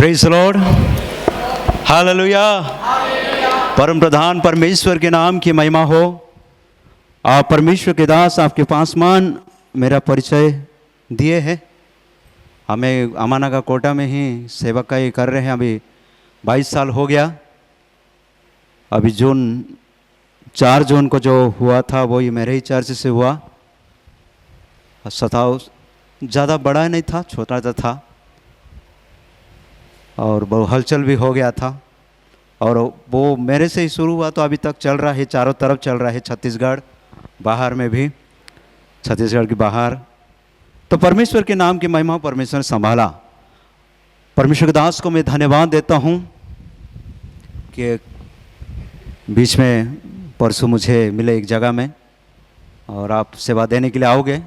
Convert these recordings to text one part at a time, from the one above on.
Praise the Lord, hallelujah. परम प्रधान परमेश्वर के नाम की महिमा हो। आप परमेश्वर के दास, आपके पास मान मेरा परिचय दिए हैं। हमें अमाना का कोटा में ही सेवकाई कर रहे हैं। अभी 22 साल हो गया। अभी 4 जून को जो हुआ था वही मेरे ही चर्च से हुआ। सताव ज़्यादा बड़ा नहीं था, छोटा सा था और बहुत हलचल भी हो गया था। और वो मेरे से ही शुरू हुआ तो अभी तक चल रहा है, चारों तरफ चल रहा है, छत्तीसगढ़ बाहर में भी, छत्तीसगढ़ के बाहर। तो परमेश्वर के नाम की महिमा परमेश्वर ने संभाला। परमेश्वर के दास को मैं धन्यवाद देता हूँ कि बीच में परसों मुझे मिले एक जगह में और आप सेवा देने के लिए आओगे।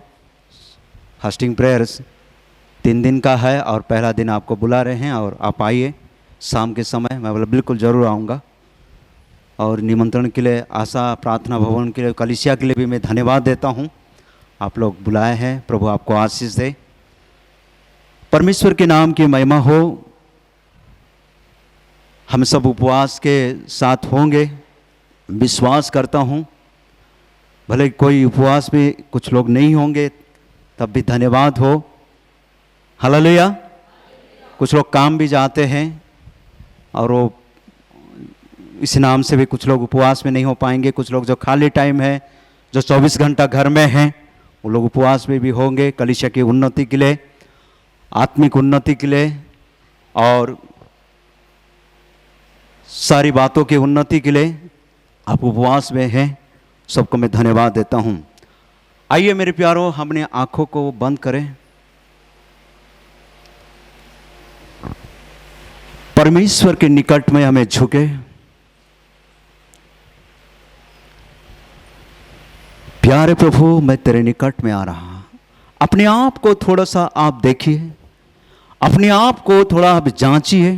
फास्टिंग प्रेयर्स 3 दिन का है और पहला दिन आपको बुला रहे हैं और आप आइए शाम के समय। मैं बोला बिल्कुल ज़रूर आऊँगा। और निमंत्रण के लिए, आशा प्रार्थना भवन के लिए, कलीसिया के लिए भी मैं धन्यवाद देता हूँ। आप लोग बुलाए हैं, प्रभु आपको आशीष दे। परमेश्वर के नाम की महिमा हो। हम सब उपवास के साथ होंगे, विश्वास करता हूँ। भले कोई उपवास में कुछ लोग नहीं होंगे तब भी धन्यवाद हो। हालेलुया। कुछ लोग काम भी जाते हैं और वो इस नाम से भी कुछ लोग उपवास में नहीं हो पाएंगे। कुछ लोग जो खाली टाइम है, जो 24 घंटा घर में हैं, वो लोग उपवास में भी होंगे। कलीसिया की उन्नति के लिए, आत्मिक उन्नति के लिए और सारी बातों की उन्नति के लिए आप उपवास में हैं। सबको मैं धन्यवाद देता हूँ। आइए मेरे प्यारों, हमने आंखों को बंद करें। परमेश्वर के निकट में हमें झुके। प्यारे प्रभु, मैं तेरे निकट में आ रहा। अपने आप को थोड़ा सा आप देखिए, अपने आप को थोड़ा आप जांचिए।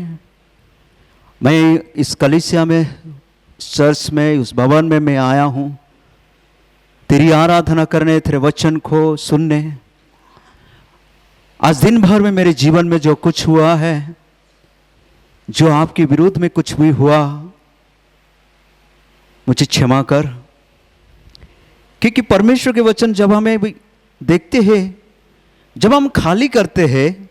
मैं इस कलीसिया में, चर्च में, उस भवन में मैं आया हूं तेरी आराधना करने, तेरे वचन को सुनने। आज दिन भर में मेरे जीवन में जो कुछ हुआ है, जो आपके विरुद्ध में कुछ भी हुआ, मुझे क्षमा कर। क्योंकि परमेश्वर के वचन जब हमें देखते हैं, जब हम खाली करते हैं,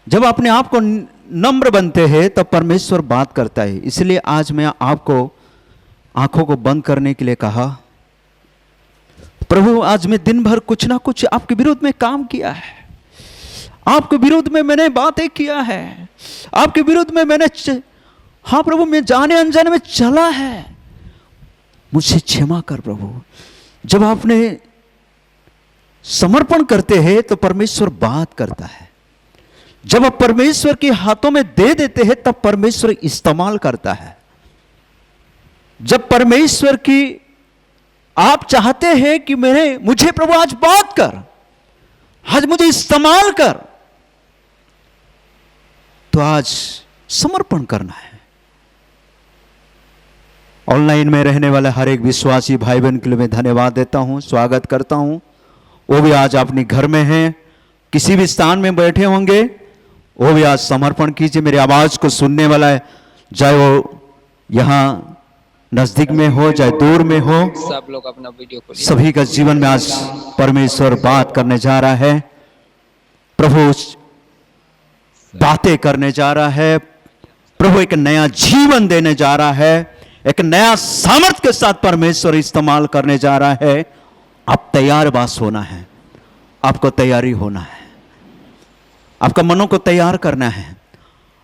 जब अपने आप को नम्र बनते हैं, तब परमेश्वर बात करता है। इसलिए आज मैं आपको आंखों को बंद करने के लिए कहा। प्रभु, आज मैं दिन भर कुछ ना कुछ आपके विरुद्ध में काम किया है, आपके विरुद्ध में मैंने बातें किया है, आपके विरुद्ध में मैंने हाँ प्रभु, मैं जाने अनजाने में चला है। मुझसे क्षमा कर प्रभु। जब आपने समर्पण करते हैं तो परमेश्वर बात करता है। जब आप परमेश्वर के हाथों में दे देते हैं तब परमेश्वर इस्तेमाल करता है। जब परमेश्वर की आप चाहते हैं कि मुझे प्रभु आज बात कर, आज मुझे इस्तेमाल कर, तो आज समर्पण करना है। ऑनलाइन में रहने वाले हर एक विश्वासी भाई बहन के लिए मैं धन्यवाद देता हूं, स्वागत करता हूं। वो भी आज अपने घर में हैं, किसी भी स्थान में बैठे होंगे, वो भी आज समर्पण कीजिए। मेरी आवाज को सुनने वाला है, चाहे वो यहां नजदीक में हो, चाहे दूर में हो, सब लोग अपना वीडियो को सभी का जीवन में आज परमेश्वर बात करने जा रहा है। प्रभु बातें करने जा रहा है। प्रभु एक नया जीवन देने जा रहा है। एक नया सामर्थ्य के साथ परमेश्वर इस्तेमाल करने जा रहा है। आप तैयार बास होना है, आपको तैयारी होना है, आपका मनों को तैयार करना है,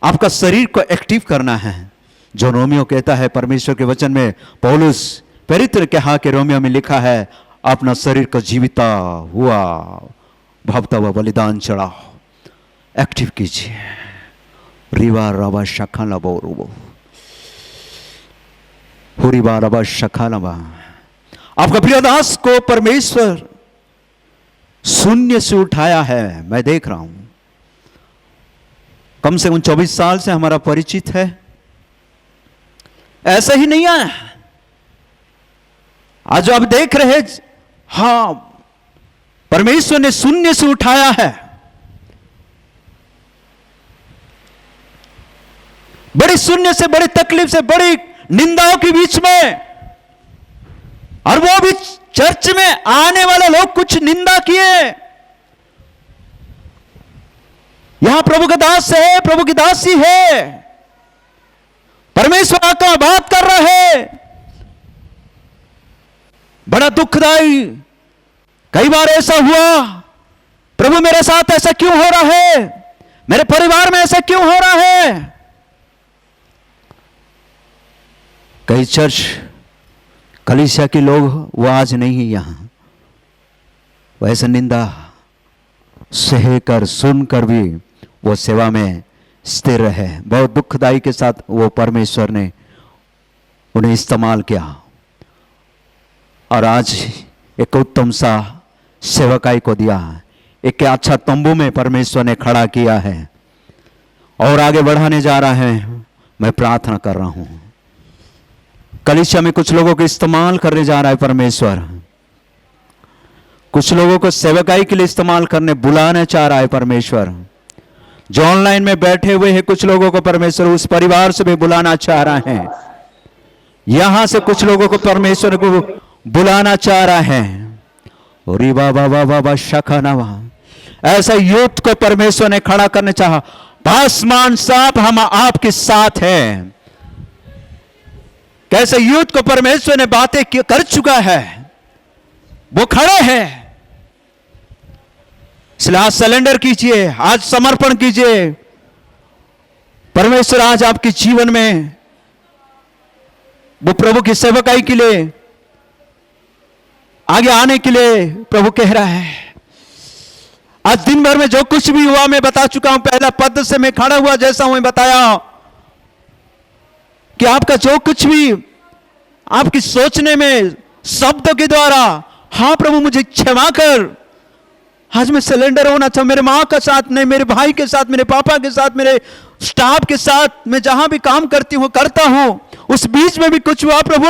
आपका शरीर को एक्टिव करना है। जो रोमियो कहता है, परमेश्वर के वचन में पौलुस पवित्र कहा कि रोमियो में लिखा है, अपना शरीर को जीविता हुआ भावता हुआ बलिदान चढ़ाओ। एक्टिव कीजिए। रिवा रवा शखा लबो रुबो हुरिबा रवा शखा लबा। आपका प्रिय दास को परमेश्वर शून्य से उठाया है। मैं देख रहा हूं, कम से कम 24 साल से हमारा परिचित है। ऐसा ही नहीं आया। आज जो आप देख रहे हैं, हां, परमेश्वर ने शून्य से उठाया है। बड़ी शून्य से, बड़ी तकलीफ से, बड़ी निंदाओं के बीच में, और वो भी चर्च में आने वाले लोग कुछ निंदा किए। यहां प्रभु का दास है, प्रभु की दासी है, परमेश्वर आका बात कर रहा है। बड़ा दुखदाई, कई बार ऐसा हुआ, प्रभु मेरे साथ ऐसा क्यों हो रहा है, मेरे परिवार में ऐसा क्यों हो रहा है। कई चर्च कलीसिया के लोग वो आज नहीं है यहां, वैसे निंदा सहकर सुनकर भी वो सेवा में स्थिर रहे। बहुत दुखदाई के साथ वो परमेश्वर ने उन्हें इस्तेमाल किया, और आज एक उत्तम सा सेवकाई को दिया, एक अच्छा तंबू में परमेश्वर ने खड़ा किया है और आगे बढ़ाने जा रहा है। मैं प्रार्थना कर रहा हूं, कलीसिया में कुछ लोगों को इस्तेमाल करने जा रहा है परमेश्वर, कुछ लोगों को सेवकाई के लिए इस्तेमाल करने बुलाना चाह रहा है परमेश्वर। जो ऑनलाइन में बैठे हुए हैं, कुछ लोगों को परमेश्वर उस परिवार से भी बुलाना चाह रहा है, यहां से कुछ लोगों को परमेश्वर को बुलाना चाह रहा है। री बाबा बाबा बा शखानावा, ऐसा यूथ को परमेश्वर ने खड़ा करने चाहा। आसमान साहब हम आपके साथ हैं। कैसे यूथ को परमेश्वर ने बातें कर चुका है, वो खड़े हैं। इसलिए आज सरेंडर कीजिए, आज समर्पण कीजिए। परमेश्वर आज आपके जीवन में वो प्रभु की सेवकाई के लिए आगे आने के लिए प्रभु कह रहा है। आज दिन भर में जो कुछ भी हुआ मैं बता चुका हूं, पहला पद से मैं खड़ा हुआ जैसा हूं बताया कि आपका जो कुछ भी आपकी सोचने में शब्दों के द्वारा, हाँ प्रभु मुझे क्षमा कर, आज मैं सिलेंडर होना था मेरे माँ के साथ, नहीं मेरे भाई के साथ, मेरे पापा के साथ, मेरे स्टाफ के साथ, मैं जहां भी काम करती हूं करता हूं, उस बीच में भी कुछ हुआ प्रभु,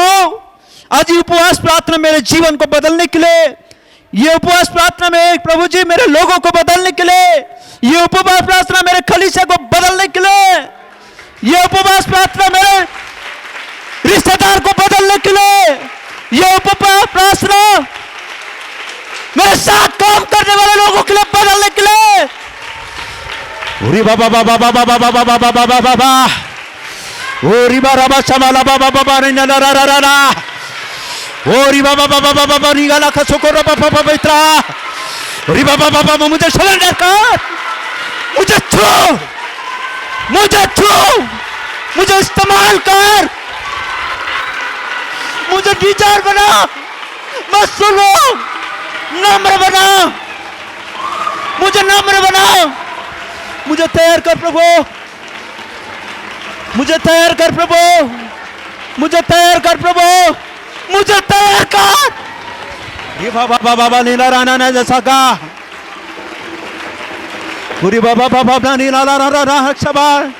आज ये उपवास प्रार्थना मेरे जीवन को बदलने के लिए, ये उपवास प्रार्थना में प्रभु जी मेरे लोगों को बदलने के लिए, ये उपवास प्रार्थना मेरे कलीसिया को बदलने के लिए, ये उपवास प्रार्थना मेरे रिश्तेदार को बदलने के लिए, ये उपवास प्रार्थना मेरे साथ काम करने वाले लोगों के लिए बदलने के लिए। ओरी बाबा बाबा बाबा बाबा बाबा बाबा बाबा ओरी बाबा बाबा शमाला बाबा बाबा रे ना रा रा रा रा ओरी बाबा बाबा बाबा बाबा निगाला खसोको रा बाबा बाबा इत्रा ओरी बाबा बाबा मुझे सरेंडर कर, मुझे छू, मुझे इस्तेमाल कर, मुझे टीचर बना, मैं सुनो, नम्र बना, मुझे नम्र बना, मुझे तैयार कर प्रभु, मुझे तैयार कर प्रभु, मुझे तैयार कर प्रभु, मुझे तैयार कर। ये बाबा बाबा नीला राना ने जैसा का पूरी बाबा बाबा नीला राना राना सवार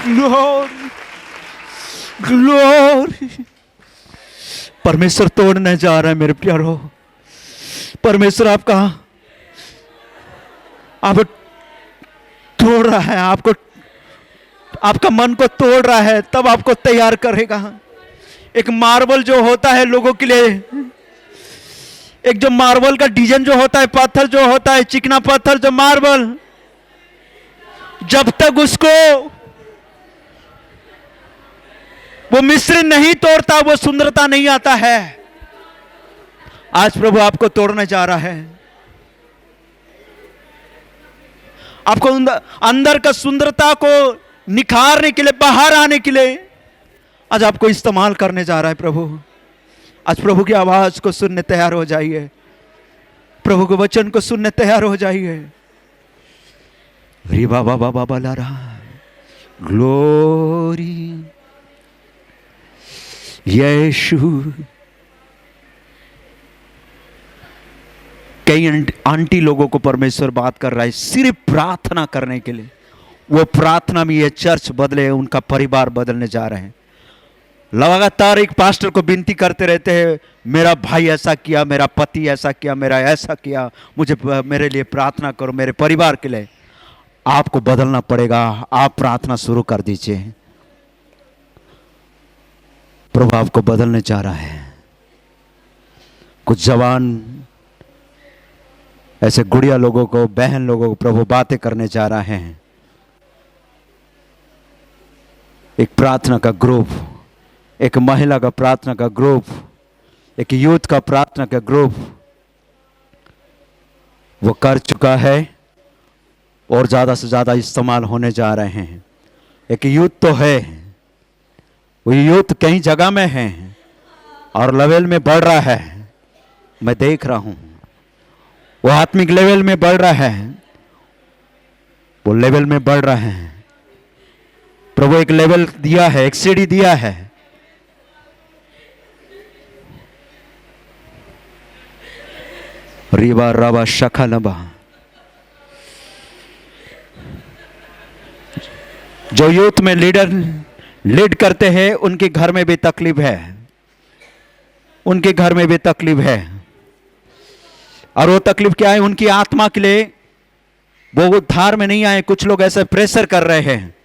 ग्लोरी ग्लोरी। परमेश्वर तोड़ने जा रहा है मेरे प्यारो, परमेश्वर आपका आप तोड़ रहा है, आपको आपका मन को तोड़ रहा है, तब आपको तैयार करेगा। एक मार्बल जो होता है लोगों के लिए, एक जो मार्बल का डिजाइन जो होता है, पत्थर जो होता है, चिकना पत्थर जो मार्बल, जब तक उसको वो मिस्त्री नहीं तोड़ता वो सुंदरता नहीं आता है। आज प्रभु आपको तोड़ने जा रहा है, आपको अंदर का सुंदरता को निखारने के लिए, बाहर आने के लिए आज आपको इस्तेमाल करने जा रहा है प्रभु। आज प्रभु की आवाज को सुनने तैयार हो जाइए, प्रभु के वचन को सुनने तैयार हो जाइए। री बाबा बाबा बाला रहा ग्लोरी यीशु। कई आंटी लोगों को परमेश्वर बात कर रहा है सिर्फ प्रार्थना करने के लिए, वो प्रार्थना में ये चर्च बदले, उनका परिवार बदलने जा रहे हैं। लगातार एक पास्टर को विनती करते रहते हैं, मेरा भाई ऐसा किया, मेरा पति ऐसा किया, मेरा ऐसा किया, मुझे मेरे लिए प्रार्थना करो, मेरे परिवार के लिए। आपको बदलना पड़ेगा। आप प्रार्थना शुरू कर दीजिए। प्रभु आपको बदलने जा रहा है। कुछ जवान ऐसे गुड़िया लोगों को, बहन लोगों को प्रभु बातें करने जा रहा है। एक प्रार्थना का ग्रुप, एक महिला का प्रार्थना का ग्रुप, एक यूथ का प्रार्थना का ग्रुप वो कर चुका है और ज़्यादा से ज़्यादा इस्तेमाल होने जा रहे हैं। एक यूथ तो है, वो यूथ कई जगह में है और लेवल में बढ़ रहा है। मैं देख रहा हूँ वो आत्मिक लेवल में बढ़ रहा है, वो लेवल में बढ़ रहा है। प्रभु एक लेवल दिया है, एक सीढ़ी दिया है। रिबा रबा शखा नबा। जो यूथ में लीड करते हैं उनके घर में भी तकलीफ है, उनके घर में भी तकलीफ है। और वो तकलीफ क्या है? उनकी आत्मा के लिए वो उद्धार में नहीं आए। कुछ लोग ऐसे प्रेशर कर रहे हैं,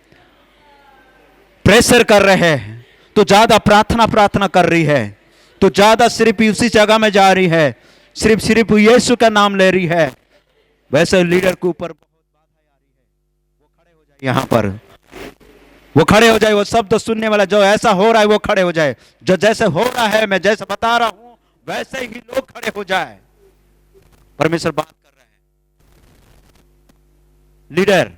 प्रेशर कर रहे हैं, तो ज्यादा प्रार्थना कर रही है, तो ज्यादा सिर्फ उसी जगह में जा रही है, सिर्फ यीशु का नाम ले रही है। वैसे लीडर के ऊपर बहुत बाधा आ रही है। वो खड़े हो जाए यहां पर, वो खड़े हो जाए। वो शब्द सुनने वाला जो ऐसा हो रहा है वो खड़े हो जाए। जो जैसे हो रहा है, मैं जैसे बता रहा हूं वैसे ही लोग खड़े हो जाए। परमेश्वर बात कर रहे हैं। लीडर,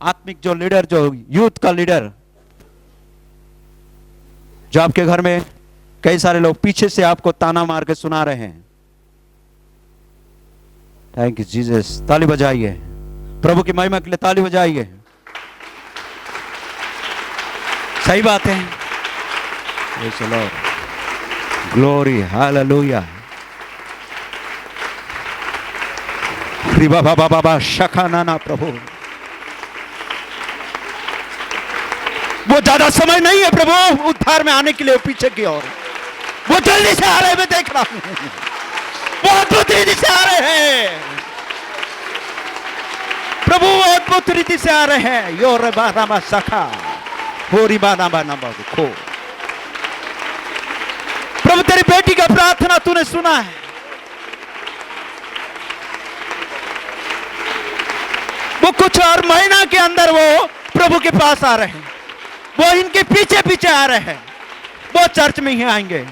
आत्मिक जो लीडर, जो यूथ का लीडर, जो आपके घर में कई सारे लोग पीछे से आपको ताना मार के सुना रहे हैं। Thank you Jesus. ताली बजाइए, प्रभु की महिमा के लिए ताली बजाइए। सही बात है। चलो, ग्लोरी, हालेलुया। बाबा बाबा शखा नाना। प्रभु वो ज्यादा समय नहीं है प्रभु उद्धार में आने के लिए पीछे की ओर। वो जल्दी से आ रहे हैं, मैं देख रहा हूं। वो अद्भुत रीति से आ रहे हैं प्रभु, वो अद्भुत रीति से आ रहे हैं। योर बाबा सखा होरी बाना बाना खो। प्रभु तेरी बेटी का प्रार्थना तूने सुना है। वो कुछ और महीना के अंदर वो प्रभु के पास आ रहे हैं। वो इनके पीछे पीछे आ रहे हैं। वो चर्च में ही आएंगे।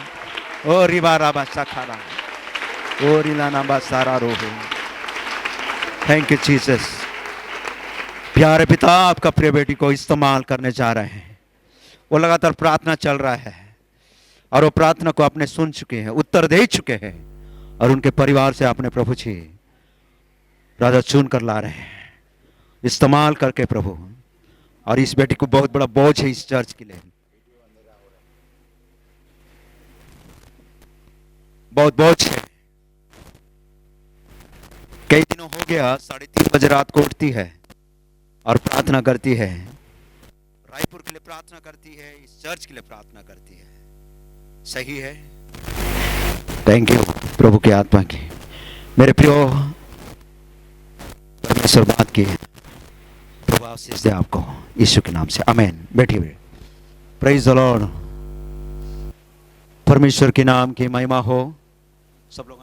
ओ रिबा राबा सखारा, ओ रिलाना बा सारा रोहो। Thank you Jesus. प्यारे पिता, आपका प्रिय बेटी को इस्तेमाल करने जा रहे हैं। वो लगातार प्रार्थना चल रहा है और वो प्रार्थना को आपने सुन चुके हैं, उत्तर दे चुके हैं, और उनके परिवार से आपने प्रभु जी राजा चुन कर ला रहे हैं, इस्तेमाल करके प्रभु। और इस बेटी को बहुत बड़ा बोझ है इस चर्च के लिए, बहुत बोझ है। कई दिनों हो गया 3:30 बजे रात को उठती है और प्रार्थना करती है। रायपुर के लिए प्रार्थना करती है, इस चर्च के लिए प्रार्थना करती है। सही है। थैंक यू प्रभु की आत्मा की। मेरे प्रियो, परमेश्वर बात की, प्रभु आशीष दे आपको यीशु के नाम से, आमीन। बैठिए। Praise the Lord. परमेश्वर के नाम की महिमा हो। सब लोग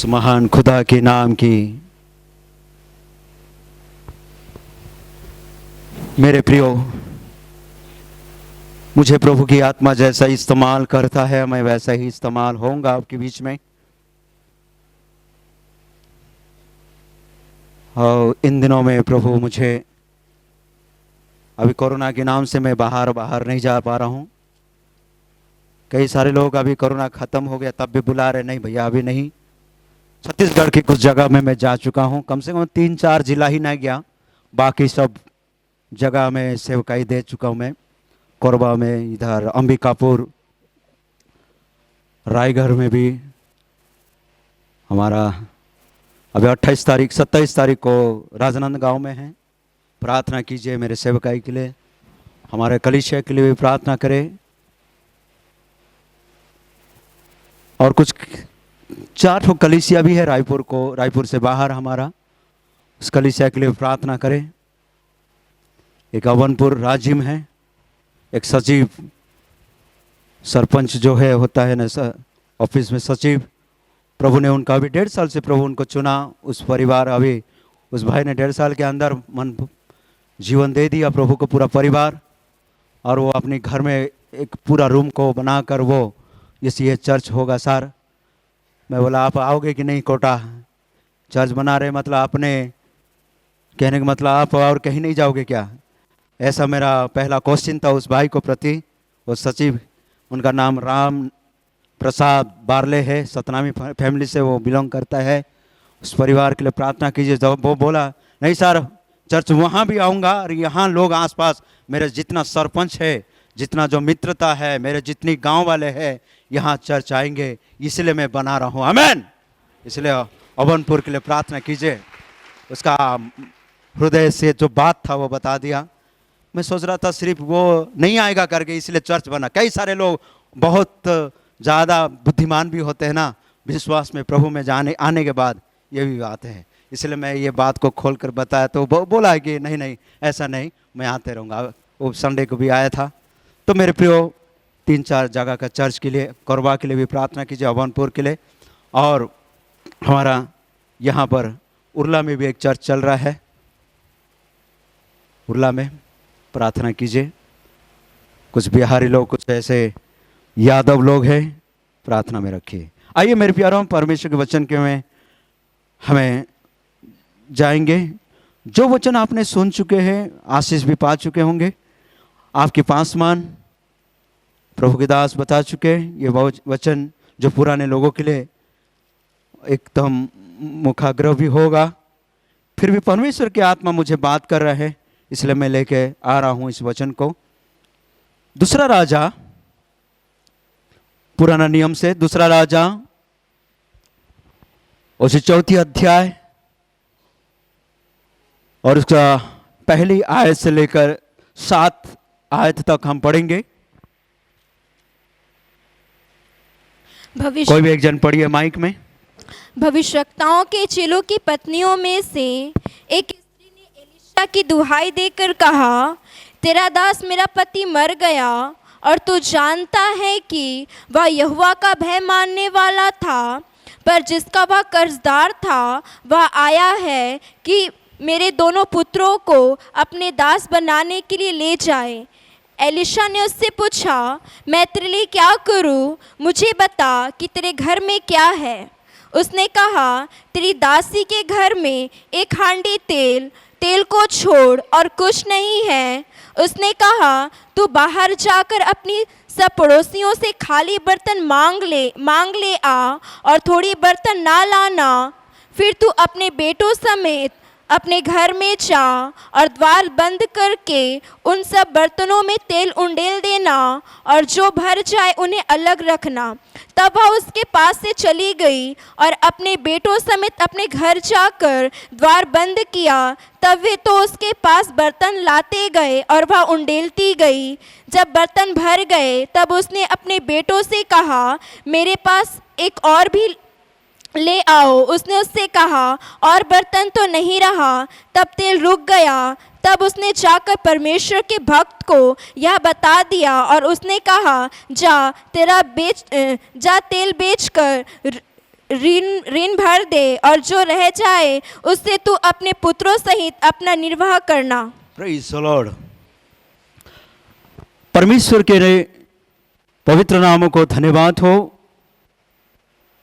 महान खुदा के नाम की। मेरे प्रियो, मुझे प्रभु की आत्मा जैसा इस्तेमाल करता है, मैं वैसा ही इस्तेमाल होऊंगा आपके बीच में। और इन दिनों में प्रभु मुझे, अभी कोरोना के नाम से मैं बाहर नहीं जा पा रहा हूँ। कई सारे लोग अभी कोरोना खत्म हो गया तब भी बुला रहे, नहीं भैया अभी नहीं। छत्तीसगढ़ की कुछ जगह में मैं जा चुका हूँ, कम से कम 3-4 जिला ही नहीं गया, बाकी सब जगह में सेवकाई दे चुका हूँ मैं। कोरबा में, इधर अंबिकापुर, रायगढ़ में भी हमारा अभी 28 तारीख 27 तारीख को राजनांदगांव में है। प्रार्थना कीजिए मेरे सेवकाई के लिए, हमारे कलीसिया के लिए भी प्रार्थना करें। और कुछ 4 ठो कलीसिया भी है रायपुर से बाहर हमारा, उस कलीसिया के लिए प्रार्थना करें। एक अवनपुर राज्य में है, एक सचिव सरपंच जो है होता है ना ऑफिस में सचिव, प्रभु ने उनका अभी 1.5 साल से प्रभु उनको चुना। उस परिवार अभी उस भाई ने 1.5 साल के अंदर मन जीवन दे दिया प्रभु को पूरा परिवार, और वो अपने घर में एक पूरा रूम को बनाकर वो ये चर्च होगा सर। मैं बोला आप आओगे कि नहीं कोटा, चर्च बना रहे मतलब आपने कहने का मतलब आप और कहीं नहीं जाओगे क्या? ऐसा मेरा पहला क्वेश्चन था उस भाई को प्रति। वो सचिव, उनका नाम राम प्रसाद बारले है, सतनामी फैमिली से वो बिलोंग करता है। उस परिवार के लिए प्रार्थना कीजिए। जब वो बोला नहीं सर चर्च वहाँ भी आऊँगा, और यहाँ लोग आसपास मेरे जितना सरपंच है, जितना जो मित्रता है, मेरे जितनी गांव वाले हैं यहाँ चर्च आएंगे, इसलिए मैं बना रहा हूँ। आमेन। इसलिए अवनपुर के लिए प्रार्थना कीजिए। उसका हृदय से जो बात था वो बता दिया। मैं सोच रहा था सिर्फ वो नहीं आएगा करके इसलिए चर्च बना। कई सारे लोग बहुत ज़्यादा बुद्धिमान भी होते हैं ना, विश्वास में प्रभु में जाने आने के बाद ये भी बात है, इसलिए मैं ये बात को खोल कर बताया। तो बोला है कि नहीं ऐसा नहीं, मैं आते रहूँगा। वो संडे को भी आया था। तो मेरे प्रियो 3-4 जगह का चर्च के लिए, कोरबा के लिए भी प्रार्थना कीजिए, अवनपुर के लिए, और हमारा यहाँ पर उर्ला में भी एक चर्च चल रहा है, उर्ला में प्रार्थना कीजिए। कुछ बिहारी लोग, कुछ ऐसे यादव लोग हैं, प्रार्थना में रखिए। आइए मेरे प्यारों, परमेश्वर के वचन के में हमें जाएंगे। जो वचन आपने सुन चुके हैं, आशीष भी पा चुके होंगे, आपके पासमान प्रभु के दास बता चुके हैं। ये वचन जो पुराने लोगों के लिए एकदम मुखाग्रह भी होगा, फिर भी परमेश्वर की आत्मा मुझे बात कर रहा है, इसलिए मैं लेके आ रहा हूं इस वचन को। दूसरा राजा, पुराना नियम से दूसरा राजा, उसे 4 अध्याय और उसका पहली आयत से लेकर 7 आयत तक हम पढ़ेंगे। कोई भी एक जन पढ़िए माइक में। भविष्यवक्ताओं के चेलों की पत्नियों में से एक स्त्री ने एलीशा की दुहाई देकर कहा, तेरा दास मेरा पति मर गया, और तू जानता है कि वह यहोवा का भय मानने वाला था, पर जिसका वह कर्जदार था वह आया है कि मेरे दोनों पुत्रों को अपने दास बनाने के लिए ले जाए। एलीशा ने उससे पूछा, मैं तेरे लिए क्या करूं? मुझे बता कि तेरे घर में क्या है। उसने कहा, तेरी दासी के घर में एक हांडी तेल को छोड़ और कुछ नहीं है। उसने कहा, तू बाहर जाकर अपनी सब पड़ोसियों से खाली बर्तन मांग ले आ, और थोड़ी बर्तन ना लाना। फिर तू अपने बेटों समेत अपने घर में जा और द्वार बंद करके उन सब बर्तनों में तेल उंडेल देना, और जो भर जाए उन्हें अलग रखना। तब वह उसके पास से चली गई और अपने बेटों समेत अपने घर जाकर द्वार बंद किया। तब वे तो उसके पास बर्तन लाते गए और वह उंडेलती गई। जब बर्तन भर गए तब उसने अपने बेटों से कहा, मेरे पास एक और भी ले आओ। उसने उससे कहा, और बर्तन तो नहीं रहा। तब तेल रुक गया। तब उसने जाकर परमेश्वर के भक्त को यह बता दिया, और उसने कहा, जा तेल बेचकर ऋण भर दे, और जो रह जाए उससे तू अपने पुत्रों सहित अपना निर्वाह करना। Praise the Lord. परमेश्वर के पवित्र नामों को धन्यवाद हो।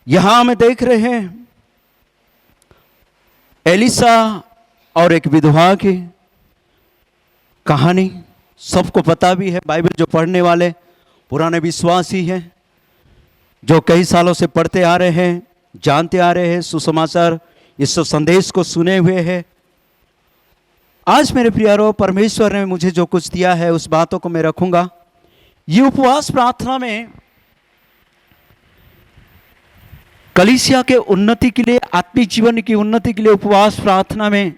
यहां हम देख रहे हैं एलीशा और एक विधवा की कहानी। सबको पता भी है, बाइबल जो पढ़ने वाले पुराने विश्वासी हैं, जो कई सालों से पढ़ते आ रहे हैं, जानते आ रहे हैं, सुसमाचार इस संदेश को सुने हुए हैं। आज मेरे प्यारों, परमेश्वर ने मुझे जो कुछ दिया है उस बातों को मैं रखूंगा। ये उपवास प्रार्थना में कलीसिया के उन्नति के लिए, आत्मिक जीवन की उन्नति के लिए उपवास प्रार्थना में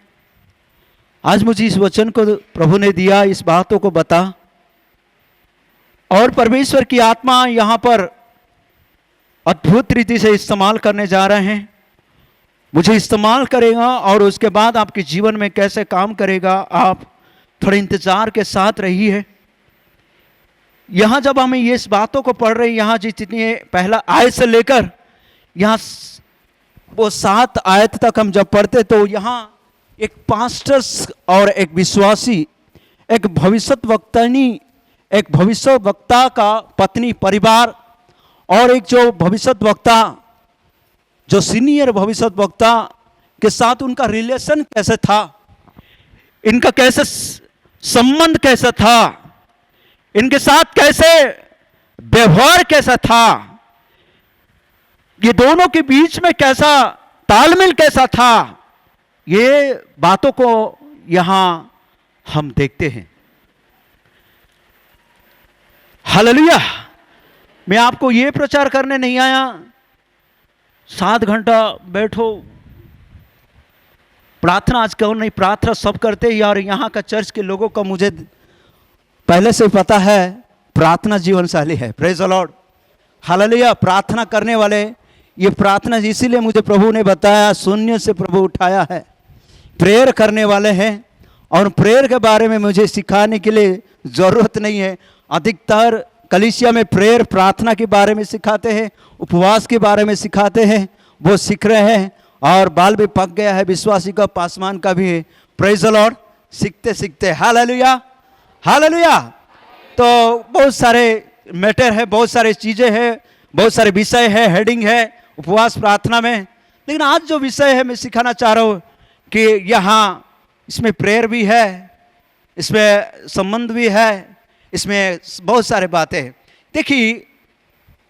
आज मुझे इस वचन को प्रभु ने दिया, इस बातों को बता, और परमेश्वर की आत्मा यहाँ पर अद्भुत रीति से इस्तेमाल करने जा रहे हैं। मुझे इस्तेमाल करेगा और उसके बाद आपके जीवन में कैसे काम करेगा, आप थोड़े इंतजार के साथ रहिए। यहाँ जब हम ये इस बातों को पढ़ रहे हैं, यहाँ जितनी पहला आयत से लेकर यहाँ वो 7 आयत तक हम जब पढ़ते तो यहाँ एक पास्टर्स और एक विश्वासी, एक भविष्यवक्तानी, एक भविष्यवक्ता का पत्नी परिवार और एक जो भविष्यवक्ता, जो सीनियर भविष्यवक्ता के साथ उनका रिलेशन कैसे था, इनका कैसे संबंध कैसा था, इनके साथ कैसे व्यवहार कैसा था, ये दोनों के बीच में कैसा तालमेल कैसा था, ये बातों को यहां हम देखते हैं। हालेलुया। मैं आपको ये प्रचार करने नहीं आया 7 घंटा बैठो प्रार्थना आज क्यों नहीं, प्रार्थना सब करते हैं और यहाँ का चर्च के लोगों को मुझे पहले से पता है प्रार्थना जीवन शैली है। Praise the Lord, hallelujah. प्रार्थना करने वाले, ये प्रार्थना इसीलिए मुझे प्रभु ने बताया, शून्य से प्रभु उठाया है। प्रेयर करने वाले हैं और प्रेयर के बारे में मुझे सिखाने के लिए ज़रूरत नहीं है। अधिकतर कलीसिया में प्रेयर प्रार्थना के बारे में सिखाते हैं, उपवास के बारे में सिखाते हैं, वो सीख रहे हैं और बाल भी पक गया है विश्वासी का, पासवान का भी। प्रेज द लॉर्ड, सीखते सीखते हालेलुया हालेलुया। तो बहुत सारे मैटर है, बहुत सारे चीज़ें हैं, बहुत सारे विषय है, हेडिंग है उपवास प्रार्थना में। लेकिन आज जो विषय है मैं सिखाना चाह रहा हूँ कि यहाँ इसमें प्रेयर भी है, इसमें संबंध भी है, इसमें बहुत सारे बातें हैं। देखिए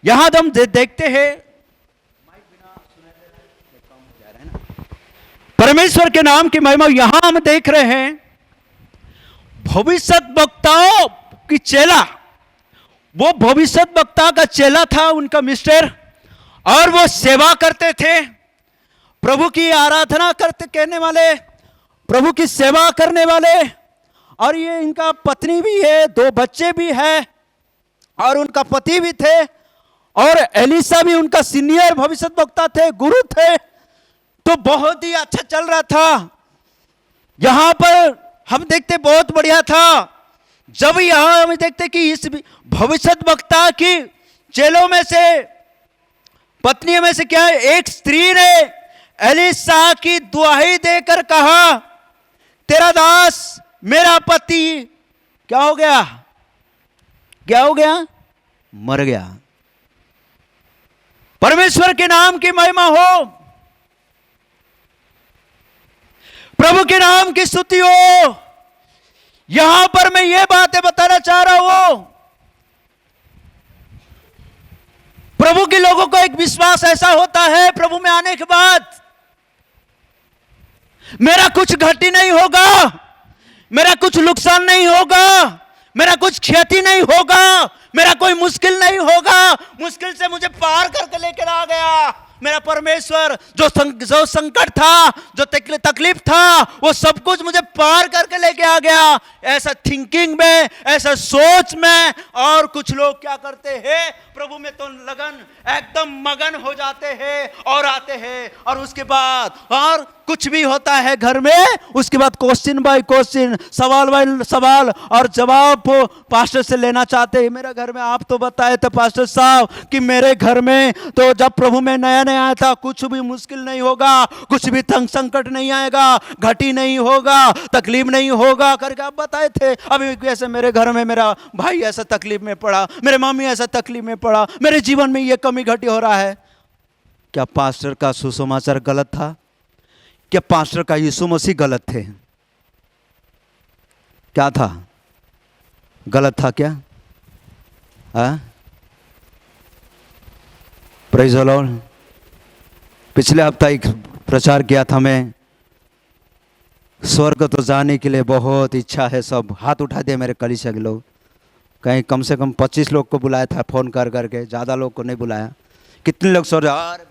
यहाँ हम देखते हैं, परमेश्वर के नाम की महिमा। यहाँ हम देख रहे हैं भविष्यवक्ताओं की चेला, वो भविष्यवक्ता का चेला था उनका मिस्टर, और वो सेवा करते थे, प्रभु की आराधना करते कहने वाले, प्रभु की सेवा करने वाले। और ये इनका पत्नी भी है, 2 बच्चे भी हैं और उनका पति भी थे, और एलिसा भी उनका सीनियर भविष्यवक्ता थे, गुरु थे। तो बहुत ही अच्छा चल रहा था। यहां पर हम देखते बहुत बढ़िया था। जब यहां हम देखते कि इस भविष्यवक्ता की चेलों में से, पत्नियों में से क्या है, एक स्त्री ने एलिसा की दुहाई देकर कहा, तेरा दास मेरा पति क्या हो गया, क्या हो गया, मर गया। परमेश्वर के नाम की महिमा हो, प्रभु के नाम की स्तुति हो। यहां पर मैं ये बातें बताना चाह रहा हूं, प्रभु के लोगों को एक विश्वास ऐसा होता है, प्रभु में आने के बाद मेरा कुछ घटी नहीं होगा, मेरा कुछ नुकसान नहीं होगा, मेरा कुछ क्षति नहीं होगा, मेरा कोई मुश्किल नहीं होगा। मुश्किल से मुझे पार करके लेकर आ गया मेरा परमेश्वर। जो संकट था, जो तकलीफ था, वो सब कुछ मुझे पार करके लेके आ गया। ऐसा थिंकिंग में, ऐसा सोच में। और कुछ लोग क्या करते हैं, प्रभु में तो लगन एकदम मगन हो जाते हैं और आते हैं, और उसके बाद और कुछ भी होता है घर में, उसके बाद क्वेश्चन बाय क्वेश्चन, सवाल बाय सवाल और जवाब पास्टर से लेना चाहते हैं। मेरे घर में आप तो बताए थे पास्टर साहब कि मेरे घर में तो जब प्रभु में नया नया आया था, कुछ भी मुश्किल नहीं होगा, कुछ भी तंग संकट नहीं आएगा, घटी नहीं होगा, तकलीफ नहीं होगा करके आप बताए थे। अभी कैसे मेरे घर में मेरा भाई ऐसा तकलीफ में पड़ा, मेरे मम्मी ऐसा तकलीफ में पड़ा, मेरे जीवन में ये कमी घटी हो रहा है। क्या पास्टर का सुसमाचार गलत था? क्या पास्टर का यीशु मसीह गलत थे? क्या था? गलत था क्या? Praise the Lord. पिछले हफ्ता एक प्रचार किया था मैं, स्वर्ग तो जाने के लिए बहुत इच्छा है। सब हाथ उठा दिए मेरे कलीसिया के लोग। कहीं कम से कम 25 लोग को बुलाया था फोन कर करके, ज़्यादा लोग को नहीं बुलाया। कितने लोग स्वर्ग? अरे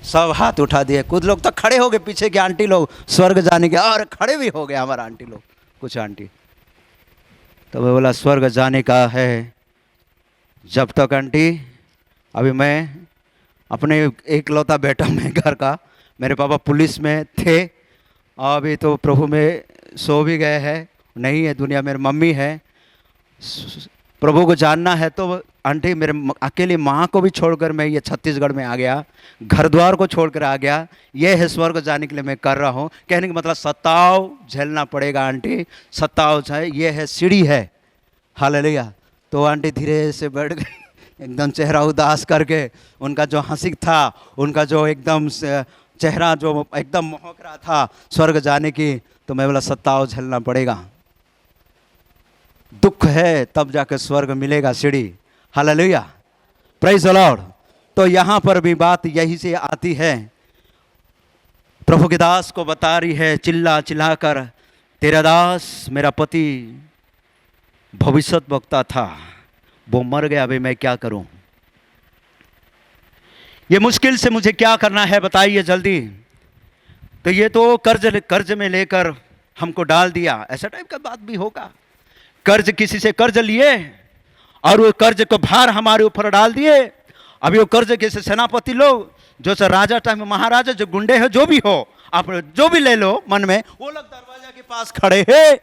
सब हाथ उठा दिए। कुछ लोग तो खड़े हो गए, पीछे के आंटी लोग स्वर्ग जाने के, और खड़े भी हो गए हमारा आंटी लोग, कुछ आंटी। तो मैं बोला स्वर्ग जाने का है। जब तक आंटी, अभी मैं अपने एकलौता बेटा मैं घर का, मेरे पापा पुलिस में थे, अभी तो प्रभु में सो भी गए हैं, नहीं है दुनिया, मेरी मम्मी है। प्रभु को जानना है तो आंटी, मेरे अकेली माँ को भी छोड़कर मैं ये छत्तीसगढ़ में आ गया, घर द्वार को छोड़कर आ गया। ये है स्वर्ग जाने के लिए मैं कर रहा हूँ। कहने का मतलब सताव झेलना पड़ेगा आंटी, सताव है, ये है सीढ़ी है। हालेलुया। तो आंटी धीरे से बैठ गई, एकदम चेहरा उदास करके, उनका जो हंसी था, उनका जो एकदम चेहरा जो एकदम महक रहा था स्वर्ग जाने की। तो मैं बोला सताव झेलना पड़ेगा, दुख है तब जाकर स्वर्ग मिलेगा सीढ़ी। Hallelujah, praise the Lord. तो यहाँ पर भी बात यही से आती है, प्रभु के दास को बता रही है चिल्ला चिल्ला कर, तेरा दास मेरा पति भविष्यद्वक्ता था, वो मर गया, अभी मैं क्या करूं? ये मुश्किल से मुझे क्या करना है बताइए जल्दी। तो ये तो कर्ज में लेकर हमको डाल दिया, ऐसा टाइप का बात भी होगा। कर्ज, किसी से कर्ज लिए और वो कर्ज को भार हमारे ऊपर डाल दिए। अभी वो कर्ज के सेनापति लोग, जो से राजा टाइम महाराजा, जो गुंडे हैं, जो भी हो, आप जो भी ले लो मन में, वो लोग दरवाजा के पास खड़े हैं।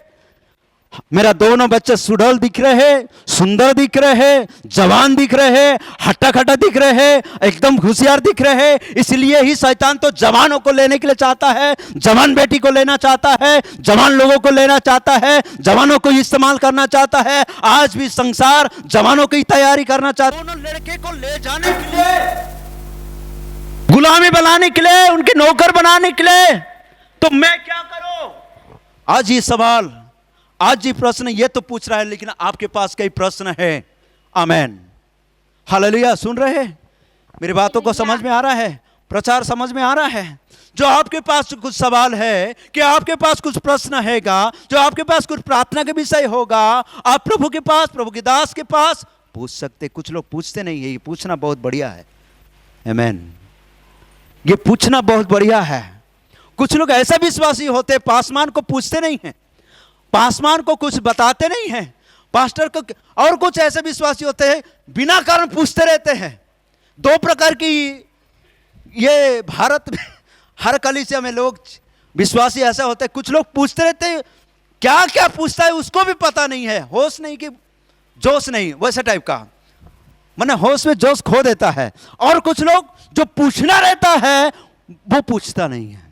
मेरा दोनों बच्चे सुडौल दिख रहे हैं, सुंदर दिख रहे हैं, जवान दिख रहे हैं, हट्टा खट्टा दिख रहे हैं, एकदम होशियार दिख रहे हैं। इसलिए ही शैतान तो जवानों को लेने के लिए चाहता है, जवान बेटी को लेना चाहता है, जवान लोगों को लेना चाहता है, जवानों को इस्तेमाल करना चाहता है। आज भी संसार जवानों की तैयारी करना चाहता है, दोनों लड़के को ले जाने के लिए, गुलामी बनाने के लिए, उनके नौकर बनाने के लिए। तो मैं क्या करूं? आज ये सवाल, आज ये प्रश्न ये तो पूछ रहा है, लेकिन आपके पास कई प्रश्न है। आमेन, हालेलुया। सुन रहे हैं मेरी बातों को? समझ में आ रहा है? प्रचार समझ में आ रहा है? जो आपके पास कुछ सवाल है, कि आपके पास कुछ प्रश्न हैगा, जो आपके पास कुछ प्रार्थना के विषय होगा, आप प्रभु के पास, प्रभु के दास के पास पूछ सकते। कुछ लोग पूछते नहीं है, ये पूछना बहुत बढ़िया है। आमेन, ये पूछना बहुत बढ़िया है। कुछ लोग ऐसा विश्वासी होते, पासमान को पूछते नहीं है, पासमान को कुछ बताते नहीं हैं, पास्टर को। और कुछ ऐसे विश्वासी होते हैं, बिना कारण पूछते रहते हैं। दो प्रकार की ये भारत में हर कलीसिया में लोग विश्वासी ऐसे होते हैं। कुछ लोग पूछते रहते हैं, क्या क्या पूछता है उसको भी पता नहीं है, होश नहीं कि जोश नहीं, वैसा टाइप का, माने होश में जोश खो देता है। और कुछ लोग जो पूछना रहता है वो पूछता नहीं है।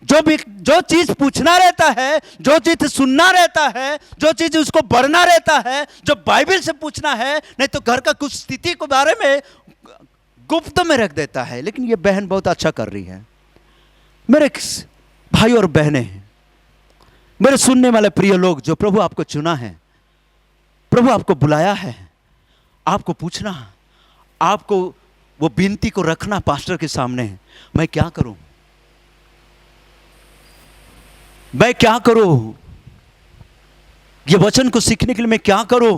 जो चीज पूछना रहता है, जो चीज सुनना रहता है, जो चीज उसको बढ़ना रहता है, जो बाइबल से पूछना है, नहीं तो घर का कुछ स्थिति के बारे में गुप्त में रख देता है। लेकिन ये बहन बहुत अच्छा कर रही है। मेरे भाई और बहनें, मेरे सुनने वाले प्रिय लोग, जो प्रभु आपको चुना है, प्रभु आपको बुलाया है, आपको पूछना, आपको वो विनती को रखना पास्टर के सामने, मैं क्या करूं, मैं क्या करूं, ये वचन को सीखने के लिए मैं क्या करूं,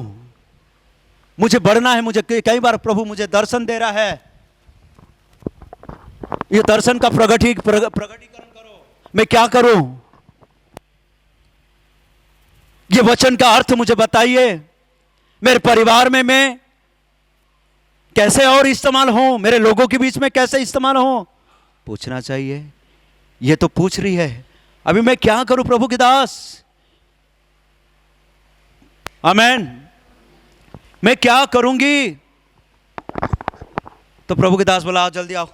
मुझे बढ़ना है। मुझे कई बार प्रभु मुझे दर्शन दे रहा है, ये दर्शन का प्रगटीकरण करो, मैं क्या करूं, ये वचन का अर्थ मुझे बताइए। मेरे परिवार में मैं कैसे और इस्तेमाल हूं, मेरे लोगों के बीच में कैसे इस्तेमाल हूं, पूछना चाहिए। ये तो पूछ रही है, अभी मैं क्या करूं प्रभु के दास? आमेन, मैं क्या करूंगी? तो प्रभु के दास बोला, आओ जल्दी आओ,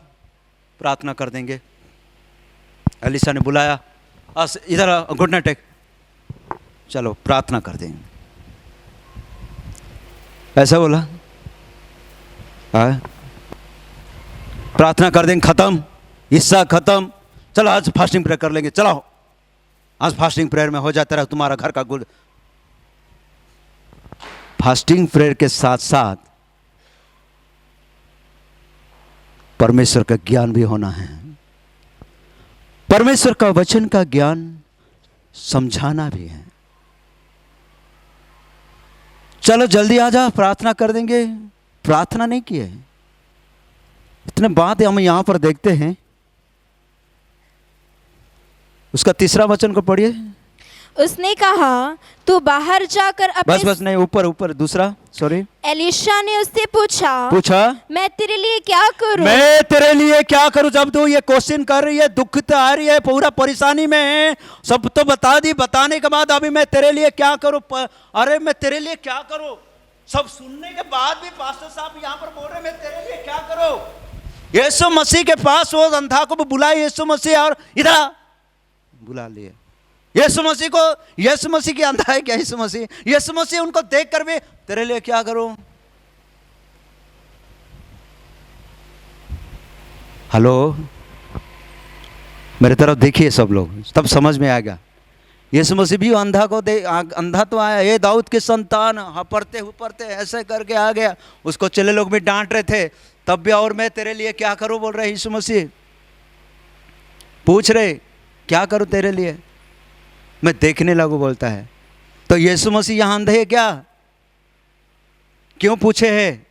प्रार्थना कर देंगे। एलिसा ने बुलाया, इधर घुटना टेक, चलो प्रार्थना कर देंगे, ऐसा बोला। प्रार्थना कर देंगे, खत्म, हिस्सा खत्म, चलो आज फास्टिंग प्रेयर कर लेंगे, चलो आज फास्टिंग प्रेयर में हो जाता रहा तुम्हारा घर का गुड। फास्टिंग प्रेयर के साथ साथ परमेश्वर का ज्ञान भी होना है, परमेश्वर का वचन का ज्ञान समझाना भी है। चलो जल्दी आ जा, प्रार्थना कर देंगे। प्रार्थना नहीं की है, इतने बात हम यहां पर देखते हैं। उसका तीसरा वचन को पढ़िए। उसने कहा तू बाहर जाकर बस अपने बस नहीं, ऊपर ऊपर दूसरा, सॉरी। एलिशा ने उससे पूछा पूछा मैं तेरे लिए क्या करूं? मैं तेरे लिए क्या करूं? जब तू ये क्वेश्चन कर रही है, दुख तो आ रही है, पूरा परेशानी में है, सब तो बता दी, बताने के बाद अभी मैं तेरे लिए क्या करूं? अरे मैं तेरे लिए क्या करूं? सब सुनने के बाद भी पास्टर साहब यहाँ पर बोल रहे मैं तेरे लिए क्या करूं? यीशु मसीह के पास वो अंधा को भी बुलाए यीशु मसीह, और इधर बुला लिए यीशु मसीह को। यीशु मसीह की अंधा है क्या यीशु मसीह? यीशु मसीह उनको देख कर भी तेरे लिए क्या करूं? हेलो, मेरे तरफ देखिए सब लोग, तब समझ में आएगा। यीशु मसीह भी अंधा को अंधा तो आया, ये दाऊद की संतान, हपरते हुपरते ऐसे करके आ गया। उसको चले लोग भी डांट रहे थे, तब भी और मैं तेरे लिए क्या करूं बोल रहे यीशु मसीह। पूछ रहे क्या करूं तेरे लिए? मैं देखने लगूं बोलता है। तो यीशु मसीह यहाँ अंधे है क्या? क्यों पूछे है?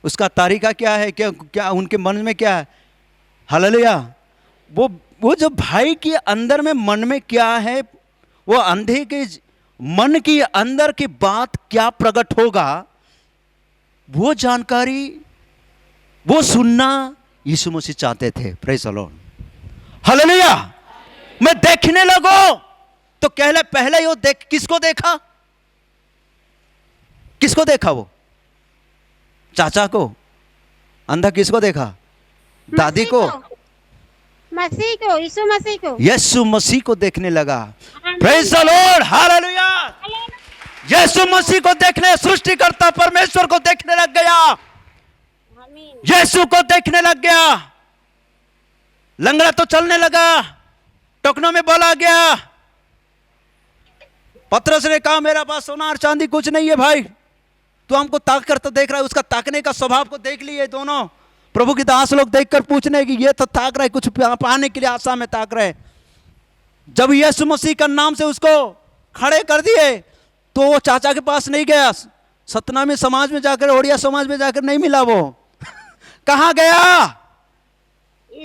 उसका तरीका क्या है? क्या उनके मन में क्या है? हालेलुया। वो जो भाई के अंदर में मन में क्या है, वो अंधे के मन के अंदर की बात क्या प्रकट होगा, वो जानकारी, वो सुनना यीशु मसीह चाहते थे। Praise the Lord, hallelujah. मैं देखने लगो तो पहले वो किसको देखा? किसको देखा? वो चाचा को। अंधा किसको देखा? दादी को, मसीह को, यीशु मसीह को। यीशु मसीह को देखने लगा। Praise the Lord, hallelujah. Yeshu Masih को देखने, सृष्टिकर्ता परमेश्वर को देखने लग गया, यीशु को देखने लग गया। लंगड़ा तो चलने लगा, टोकनों में बोला गया। पतरस ने कहा मेरा पास सोना और चांदी कुछ नहीं है भाई, तू हमको ताक कर तो देख रहा है। उसका ताकने का स्वभाव को देख लिए दोनों प्रभु की दास लोग देखकर पूछने कि ये तो ताक रहा है, कुछ पाने के लिए आशा में ताक रहे। जब यीशु मसीह का नाम से उसको खड़े कर दिए तो वो चाचा के पास नहीं गया, सतनामी समाज में जाकर, ओडिया समाज में जाकर नहीं मिला। वो कहाँ गया?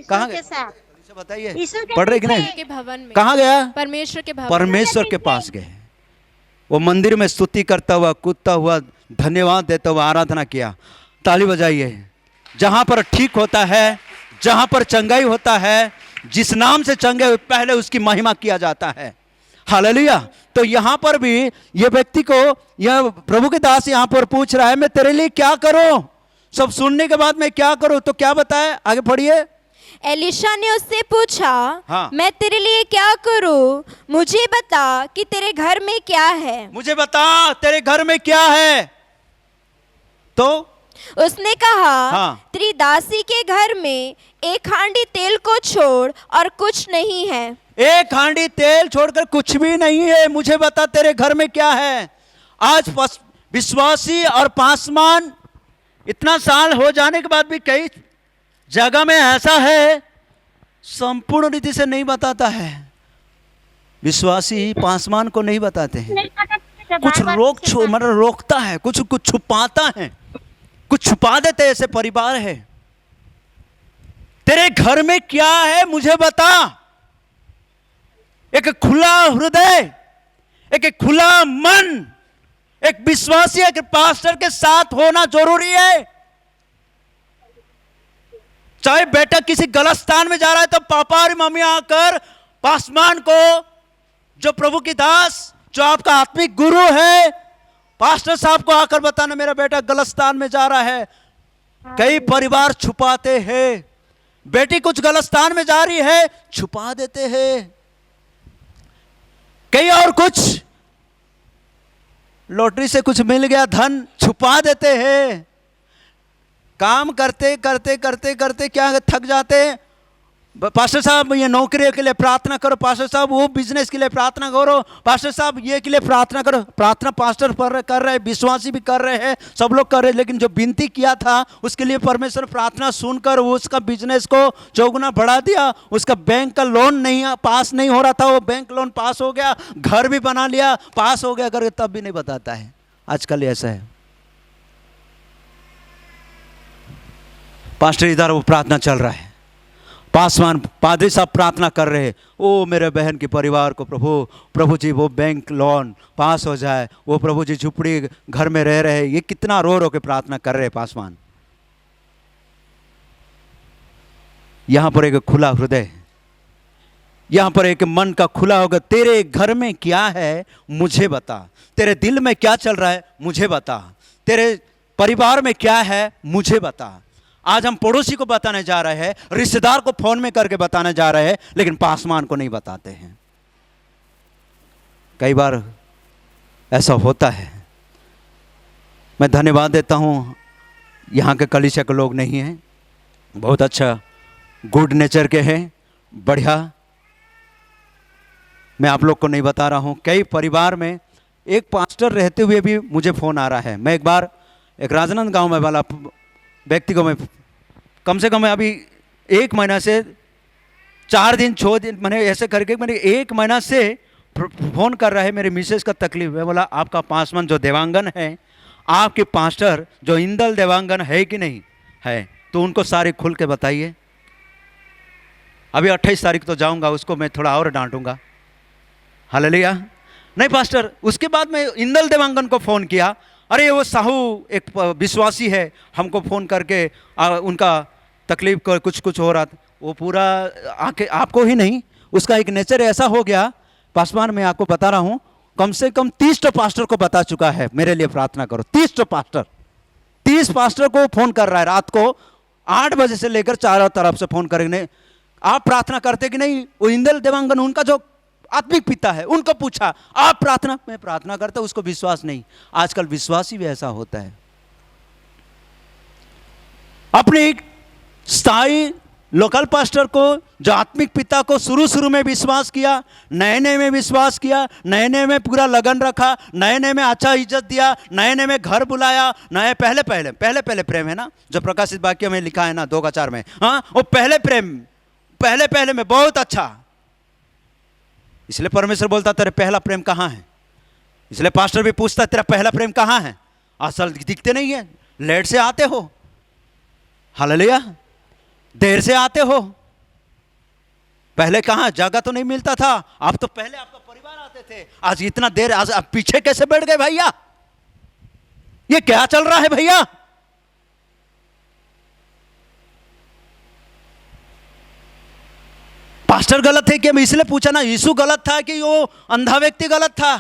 कहाँ के साथ बताइए, यीशु के पढ़ रहे कि नहीं? के भवन में। कहाँ गया? परमेश्वर के भवन। परमेश्वर के पास गए। वो मंदिर में स्तुति करता हुआ, कूदता हुआ, धन्यवाद देता हुआ आराधना किया। ताली बजाइए। जहां पर ठीक होता है, जहां पर चंगाई होता है, जिस नाम से चंगे पहले उसकी महिमा किया जाता है। हालेलुया। तो यहां पर भी ये व्यक्ति को, यह प्रभु के दास यहां पर पूछ रहा है मैं तेरे लिए क्या करूं? सब सुनने के बाद मैं क्या करूं? तो क्या बताए? आगे पढ़िए। एलिशा ने उससे पूछा हाँ। मैं तेरे लिए क्या करूं? मुझे बता कि तेरे घर में क्या है? मुझे बता तेरे घर में क्या है? तो उसने कहा हाँ। तेरी दासी के घर में एक हांडी तेल को छोड़ और कुछ नहीं है। एक हांडी तेल छोड़कर कुछ भी नहीं है, मुझे बता तेरे घर में क्या है? आज विश्वासी और पासवान इतना साल हो जाने के बाद भी कई जगह में ऐसा है, संपूर्ण रीति से नहीं बताता है। विश्वासी पासवान को नहीं बताते हैं, कुछ मतलब रोकता है, कुछ छुपाता है, कुछ छुपा देते, ऐसे परिवार है। तेरे घर में क्या है मुझे बता। एक खुला हृदय, एक खुला मन, एक विश्वासी, एक पास्टर के साथ होना जरूरी है। चाहे बेटा किसी गलत स्थान में जा रहा है तो पापा और मम्मी आकर पासवान को, जो प्रभु की दास, जो आपका आत्मिक गुरु है, पास्टर साहब को आकर बताना मेरा बेटा गलत स्थान में जा रहा है। कई परिवार छुपाते हैं। बेटी कुछ गलत स्थान में जा रही है, छुपा देते हैं। कई और कुछ लॉटरी से कुछ मिल गया धन, छुपा देते हैं। काम करते करते करते करते क्या थक जाते हैं। पास्टर साहब ये नौकरी के लिए प्रार्थना करो, पास्टर साहब वो बिजनेस के लिए प्रार्थना करो, पास्टर साहब ये के लिए प्रार्थना करो। प्रार्थना पास्टर कर रहे हैं, विश्वासी भी कर रहे हैं, सब लोग कर रहे हैं। लेकिन जो विनती किया था उसके लिए परमेश्वर प्रार्थना सुनकर उसका बिजनेस को चौगुना बढ़ा दिया। उसका बैंक का लोन नहीं पास नहीं हो रहा था, वो बैंक लोन पास हो गया, घर भी बना लिया, पास हो गया करके तब भी नहीं बताता है। आजकल ऐसा है। पास्टर इधर वो प्रार्थना चल रहा है, पासवान पादरी साहब प्रार्थना कर रहे, ओ मेरे बहन के परिवार को प्रभु जी वो बैंक लोन पास हो जाए, वो प्रभु जी झुपड़ी घर में रह रहे, ये कितना रो रो के प्रार्थना कर रहे पासवान। यहां पर एक खुला हृदय, यहां पर एक मन का खुला होगा, तेरे घर में क्या है मुझे बता, तेरे दिल में क्या चल रहा है मुझे बता, तेरे परिवार में क्या है मुझे बता। आज हम पड़ोसी को बताने जा रहे हैं, रिश्तेदार को फोन में करके बताने जा रहे हैं, लेकिन पासवान को नहीं बताते हैं। कई बार ऐसा होता है। मैं धन्यवाद देता हूं, यहां के कलीसिया के लोग नहीं हैं, बहुत अच्छा गुड नेचर के हैं, बढ़िया। मैं आप लोग को नहीं बता रहा हूं, कई परिवार में एक पास्टर रहते हुए भी मुझे फोन आ रहा है। मैं एक बार एक राजनांद गांव में वाला व्यक्ति को मैं कम से कम अभी 1 महीना से 4 दिन 6 दिन मैंने ऐसे करके मैंने 1 महीना से फ़ोन कर रहा है, मेरी मिसेस का तकलीफ है। बोला आपका पासवान जो देवांगन है, आपके पास्टर जो इंदल देवांगन है कि नहीं है, तो उनको सारे खुल के बताइए। अभी 28 तारीख तो जाऊंगा, उसको मैं थोड़ा और डांटूंगा। हालेलुया। नहीं पास्टर, उसके बाद मैं इंदल देवांगन को फ़ोन किया, अरे वो साहू एक विश्वासी है, हमको फ़ोन करके उनका तकलीफ को कुछ हो रहा था। वो पूरा आके आपको ही नहीं, उसका एक नेचर ऐसा हो गया। पासवान मैं आपको बता रहा हूँ, कम से कम 30 पास्टर को बता चुका है मेरे लिए प्रार्थना करो। 30 पास्टर को फ़ोन कर रहा है, रात को 8 बजे से लेकर चारों तरफ से फ़ोन करेंगे, आप प्रार्थना करते कि नहीं। वो इंदल देवांगन उनका जो आत्मिक पिता है, उनको पूछा आप प्रार्थना, मैं प्रार्थना करता, उसको विश्वास नहीं। आजकल विश्वास ही भी ऐसा होता है। अपने स्थायी लोकल पास्टर को, जो आत्मिक पिता को शुरू में विश्वास किया, नए में विश्वास किया, नए में पूरा लगन रखा, नए में अच्छा इज्जत दिया, नए में घर बुलाया, नए पहले प्रेम है ना, जो प्रकाशित वाक्य में लिखा है ना 2:4 में, हाँ वो पहले में बहुत अच्छा। इसलिए परमेश्वर बोलता तेरा पहला प्रेम कहाँ है। इसलिए पास्टर भी पूछता तेरा पहला प्रेम कहाँ है। असल दिखते नहीं है, लेट से आते हो, हालेलुया, देर से आते हो। पहले कहाँ जगह तो नहीं मिलता था, आप तो पहले आपका परिवार आते थे, आज इतना देर, आज आप पीछे कैसे बैठ गए भैया, ये क्या चल रहा है भैया। पास्टर गलत है कि मैं इसलिए पूछा ना, यीशु गलत था कि वो अंधा व्यक्ति गलत था।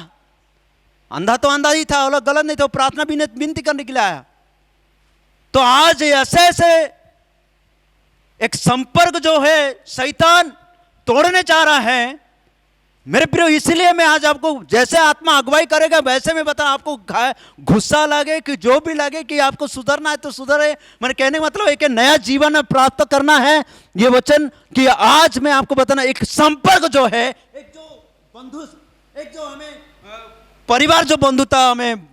अंधा तो अंधा ही था, वो गलत नहीं था, प्रार्थना भी विनती करने के लिए आया। तो आज ऐसे एक संपर्क जो है शैतान तोड़ने चाह रहा है मेरे प्रियो। इसलिए मैं आज आपको, जैसे आत्मा अगुवाई करेगा वैसे मैं बता, आपको गुस्सा लगे कि जो भी लगे कि आपको सुधरना है तो सुधरे। मैंने कहने का मतलब एक नया जीवन प्राप्त करना है, ये वचन कि आज मैं आपको बताना, एक संपर्क जो है, एक जो हमें परिवार, जो बंधुता हमें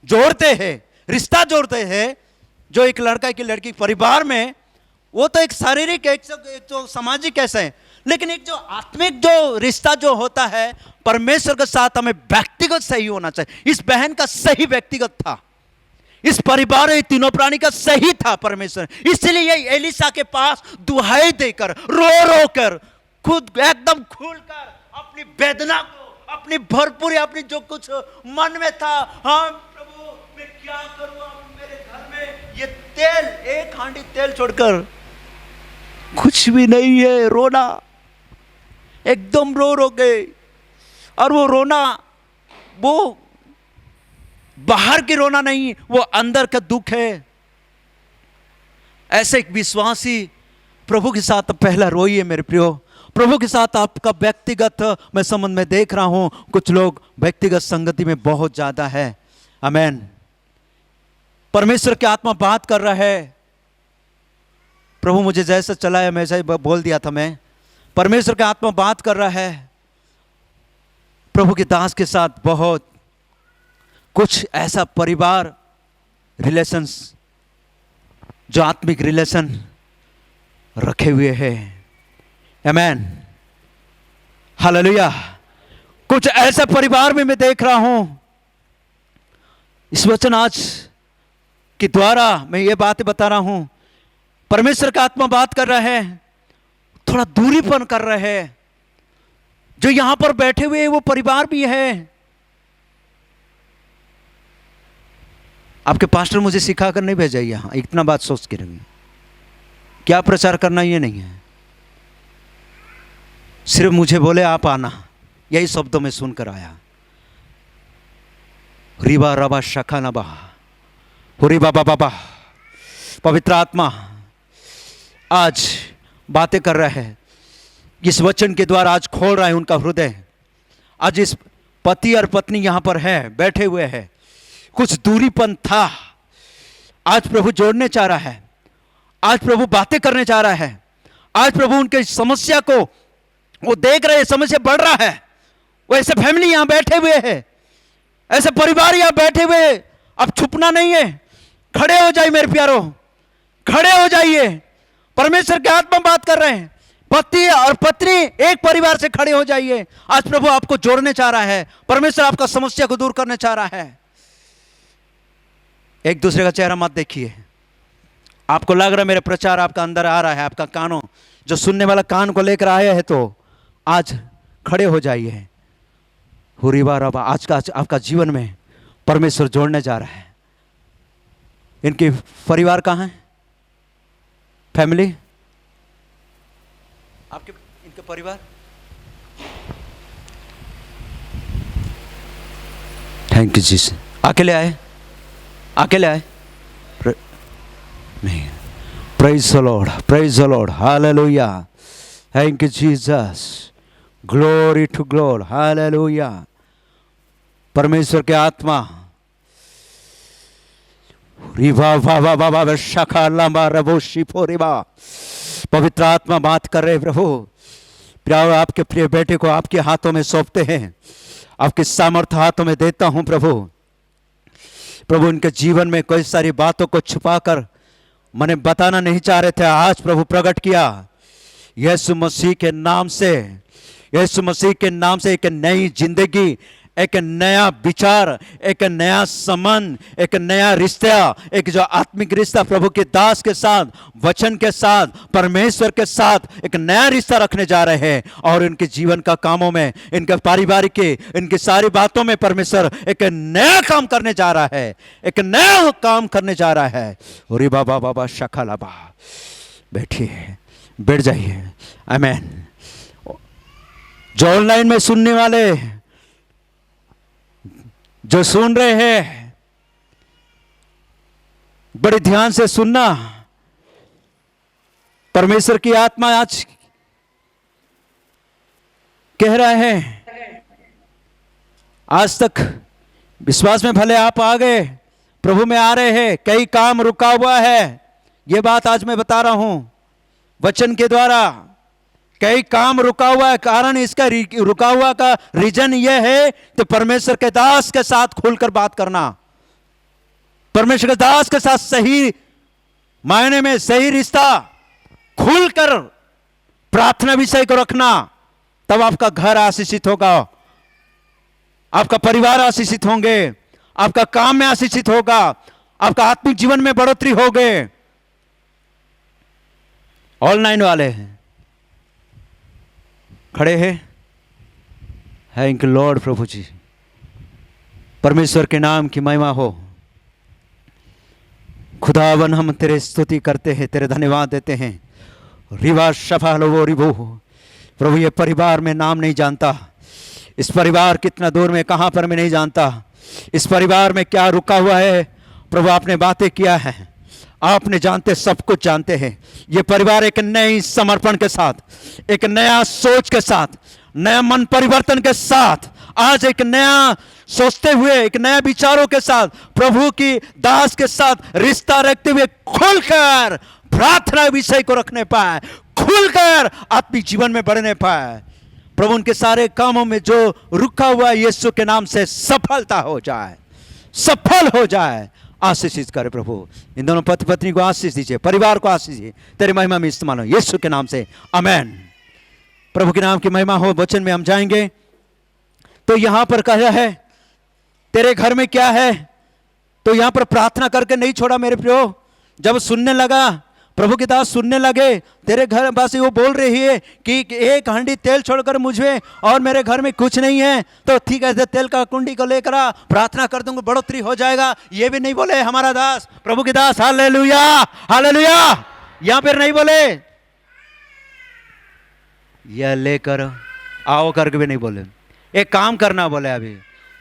जोड़ते हैं, रिश्ता जोड़ते हैं, जो एक लड़का की लड़की परिवार में, वो तो एक शारीरिक, एक जो सामाजिक ऐसा है, लेकिन एक जो आत्मिक जो रिश्ता जो होता है परमेश्वर के साथ, हमें व्यक्तिगत सही होना चाहिए। इस बहन का सही व्यक्तिगत था, इस परिवार में तीनों प्राणी का सही था परमेश्वर। इसलिए ये एलिशा के पास दुहाई देकर, रो कर, खुद एकदम खुलकर अपनी वेदना को, अपनी भरपूरी, अपनी जो कुछ मन में था, हाँ प्रभु मैं क्या करूं, मेरे घर में ये तेल, 1 हांडी तेल छोड़कर कुछ भी नहीं है, रोना, एकदम रो गए। और वो रोना, वो बाहर की रोना नहीं, वो अंदर का दुख है। ऐसे एक विश्वासी प्रभु के साथ पहला रोइए मेरे प्रियो। प्रभु के साथ आपका व्यक्तिगत मैं संबंध में देख रहा हूं, कुछ लोग व्यक्तिगत संगति में बहुत ज्यादा है। आमेन। परमेश्वर की आत्मा बात कर रहा है। प्रभु मुझे जैसा चला है वैसा ही बोल दिया था मैं। परमेश्वर की आत्मा बात कर रहा है प्रभु के दास के साथ। बहुत कुछ ऐसा परिवार रिलेशंस, जो आत्मिक रिलेशन रखे हुए हैं। आमेन, हालेलुया। कुछ ऐसा परिवार में मैं देख रहा हूं। इस वचन आज के द्वारा मैं ये बातें बता रहा हूं। परमेश्वर का आत्मा बात कर रहा है। थोड़ा दूरीपन कर रहे हैं। जो यहां पर बैठे हुए वो परिवार भी है। आपके पास्टर मुझे सिखा कर नहीं भेजा यहां, इतना बात सोच के रहिए। क्या प्रचार करना ये नहीं है, सिर्फ मुझे बोले आप आना, यही शब्दों में सुनकर आया। रिबा रबा शखा नबा हुरी बाबा बाबा, पवित्र आत्मा आज बातें कर रहा है, इस वचन के द्वारा आज खोल रहा है उनका हृदय। आज इस पति और पत्नी यहां पर है, बैठे हुए हैं, कुछ दूरीपन था, आज प्रभु जोड़ने चाह रहा है, आज प्रभु बातें करने चाह रहा है। आज प्रभु उनके समस्या को वो देख रहे हैं, समस्या बढ़ रहा है। वो ऐसे फैमिली यहां बैठे हुए हैं, ऐसे परिवार यहां बैठे हुए, अब छुपना नहीं है। खड़े हो जाइए मेरे प्यारो, खड़े हो जाइए। परमेश्वर के आत्मा बात कर रहे हैं, पति और पत्नी एक परिवार से खड़े हो जाइए। आज प्रभु आपको जोड़ने चाह रहा है, परमेश्वर आपका समस्या को दूर करने चाह रहा है। एक दूसरे का चेहरा मत देखिए। आपको लग रहा है मेरा प्रचार आपका अंदर आ रहा है, आपका कानों जो सुनने वाला कान को लेकर आया है, तो आज खड़े हो जाइए। हुरीबा रबा, आज का आपका जीवन में परमेश्वर जोड़ने जा रहा है। इनके परिवार कहाँ है, फैमिली आपके, इनके परिवार। Thank you Jesus. अकेले आए, अकेले आए नहीं। Praise the Lord, praise the Lord, hallelujah. Thank you Jesus, glory to glory, hallelujah. परमेश्वर के आत्मा रिवा वा वा वा वा शाखा लंबा रबो शिफो रिवा, पवित्र आत्मा बात कर रहे प्रभु। प्यार आपके प्रिय बेटे को आपके हाथों में सौंपते हैं, आपके सामर्थ्य हाथों में देता हूं प्रभु। प्रभु इनके जीवन में कई सारी बातों को छुपाकर मैंने बताना नहीं चाह रहे थे, आज प्रभु प्रकट किया। यीशु मसीह के नाम से, यीशु मसीह के नाम से एक नई जिंदगी, एक नया विचार, एक नया संबंध, एक नया रिश्ता, एक जो आत्मिक रिश्ता प्रभु के दास के साथ, वचन के साथ, परमेश्वर के साथ एक नया रिश्ता रखने जा रहे हैं। और इनके जीवन का कामों में, इनके पारिवारिक के, इनकी सारी बातों में परमेश्वर एक नया काम करने जा रहा है, एक नया काम करने जा रहा है। अरे बाबा बाबा शखलाबा, बैठिए, बैठ जाइए। आमीन। जो ऑनलाइन में सुनने वाले, जो सुन रहे हैं, बड़े ध्यान से सुनना। परमेश्वर की आत्मा आज कह रहा है, आज तक विश्वास में भले आप आ गए, प्रभु में आ रहे हैं, कई काम रुका हुआ है। यह बात आज मैं बता रहा हूं वचन के द्वारा। कई काम रुका हुआ है, कारण इसका रुका हुआ का रीजन यह है तो परमेश्वर के दास के साथ खुलकर बात करना, परमेश्वर के दास के साथ सही मायने में सही रिश्ता खुलकर प्रार्थना विषय को रखना, तब आपका घर आशीषित होगा, आपका परिवार आशीषित होंगे, आपका काम में आशीषित होगा, आपका आत्मिक जीवन में बढ़ोतरी होगी। ऑनलाइन वाले हैं खड़े हैं, थैंक यू लॉर्ड प्रभु जी, परमेश्वर के नाम की महिमा हो। खुदावन हम तेरे स्तुति करते हैं, तेरे धन्यवाद देते हैं। रिवा शफा लो रिबो, प्रभु ये परिवार में नाम नहीं जानता, इस परिवार कितना दूर में कहाँ पर मैं नहीं जानता, इस परिवार में क्या रुका हुआ है प्रभु आपने बातें किया है, आपने जानते, सब कुछ जानते हैं। ये परिवार एक नई समर्पण के साथ, एक नया सोच के साथ, नया मन परिवर्तन के साथ, आज एक नया सोचते हुए, एक नया विचारों के साथ, प्रभु की दास के साथ रिश्ता रखते हुए खुलकर प्रार्थना विषय को रखने पाए, खुलकर आत्मिक जीवन में बढ़ने पाए। प्रभु उनके सारे कामों में जो रुका हुआ है यीशु के नाम से सफलता हो जाए, सफल हो जाए। आशीषित करे प्रभु, इन दोनों पति पत्नी को आशीष दीजिए, परिवार को आशीष दीजिए, तेरी महिमा में इस्तेमाल हो यीशु के नाम से, आमेन। प्रभु के नाम की महिमा हो। वचन में हम जाएंगे तो यहां पर कहा है तेरे घर में क्या है, तो यहां पर प्रार्थना करके नहीं छोड़ा मेरे प्रियो। जब सुनने लगा प्रभु के दास सुनने लगे, तेरे घर वासी वो बोल रही है कि एक हांडी तेल छोड़कर मुझे और मेरे घर में कुछ नहीं है, तो ठीक है तेल का कुंडी को लेकर आ, प्रार्थना कर दूंगा, बढ़ोतरी हो जाएगा। ये भी नहीं बोले हमारा दास, प्रभु के दास, हालेलुया हालेलुया, यहां पर नहीं बोले, यह लेकर आओ करके भी नहीं बोले, एक काम करना बोले। अभी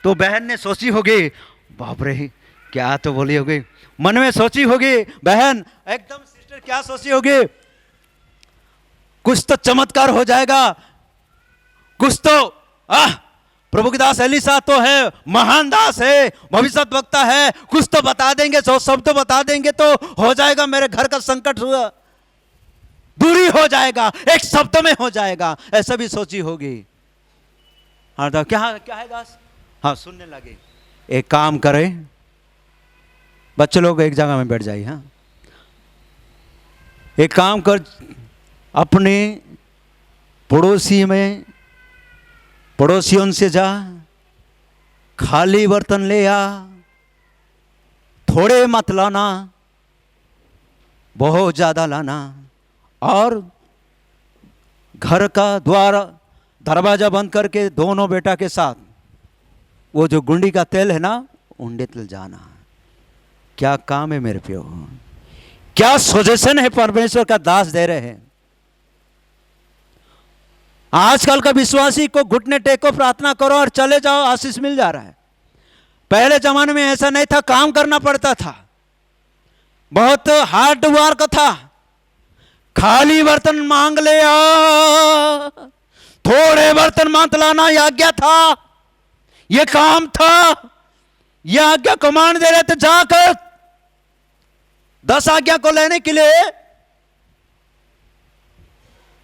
तो बहन ने सोची होगी, बाप रे क्या तो बोली होगी, मन में सोची होगी बहन, एकदम सिस्टर क्या सोची होगी, कुछ तो चमत्कार हो जाएगा, कुछ तो प्रभु के दास एलिशा तो है, महान दास है, भविष्य वक्ता है, कुछ तो बता देंगे, सब तो बता देंगे तो हो जाएगा, मेरे घर का संकट दूरी हो जाएगा, एक शब्द में हो जाएगा, ऐसा भी सोची होगी। हाँ तो क्या है दास, हाँ सुनने लगे। एक काम करें, बच्चे लोग एक जगह में बैठ जाइए। हाँ एक काम कर, अपने पड़ोसियों से जा, खाली बर्तन ले आ, थोड़े मत लाना, बहुत ज्यादा लाना, और घर का दरवाजा बंद करके दोनों बेटा के साथ वो जो गुंडी का तेल है ना, उंडे तल जाना। क्या काम है मेरे प्यो, क्या सजेशन है परमेश्वर का दास दे रहे हैं। आजकल का विश्वासी को घुटने टेको, प्रार्थना करो और चले जाओ, आशीष मिल जा रहा है। पहले जमाने में ऐसा नहीं था, काम करना पड़ता था, बहुत हार्ड वर्क था। खाली बर्तन मांग ले आ, थोड़े बर्तन मत लाना, यह आज्ञा था, यह काम था, यह आज्ञा कमांड दे रहे थे। जाकर 10 आज्ञा को लेने के लिए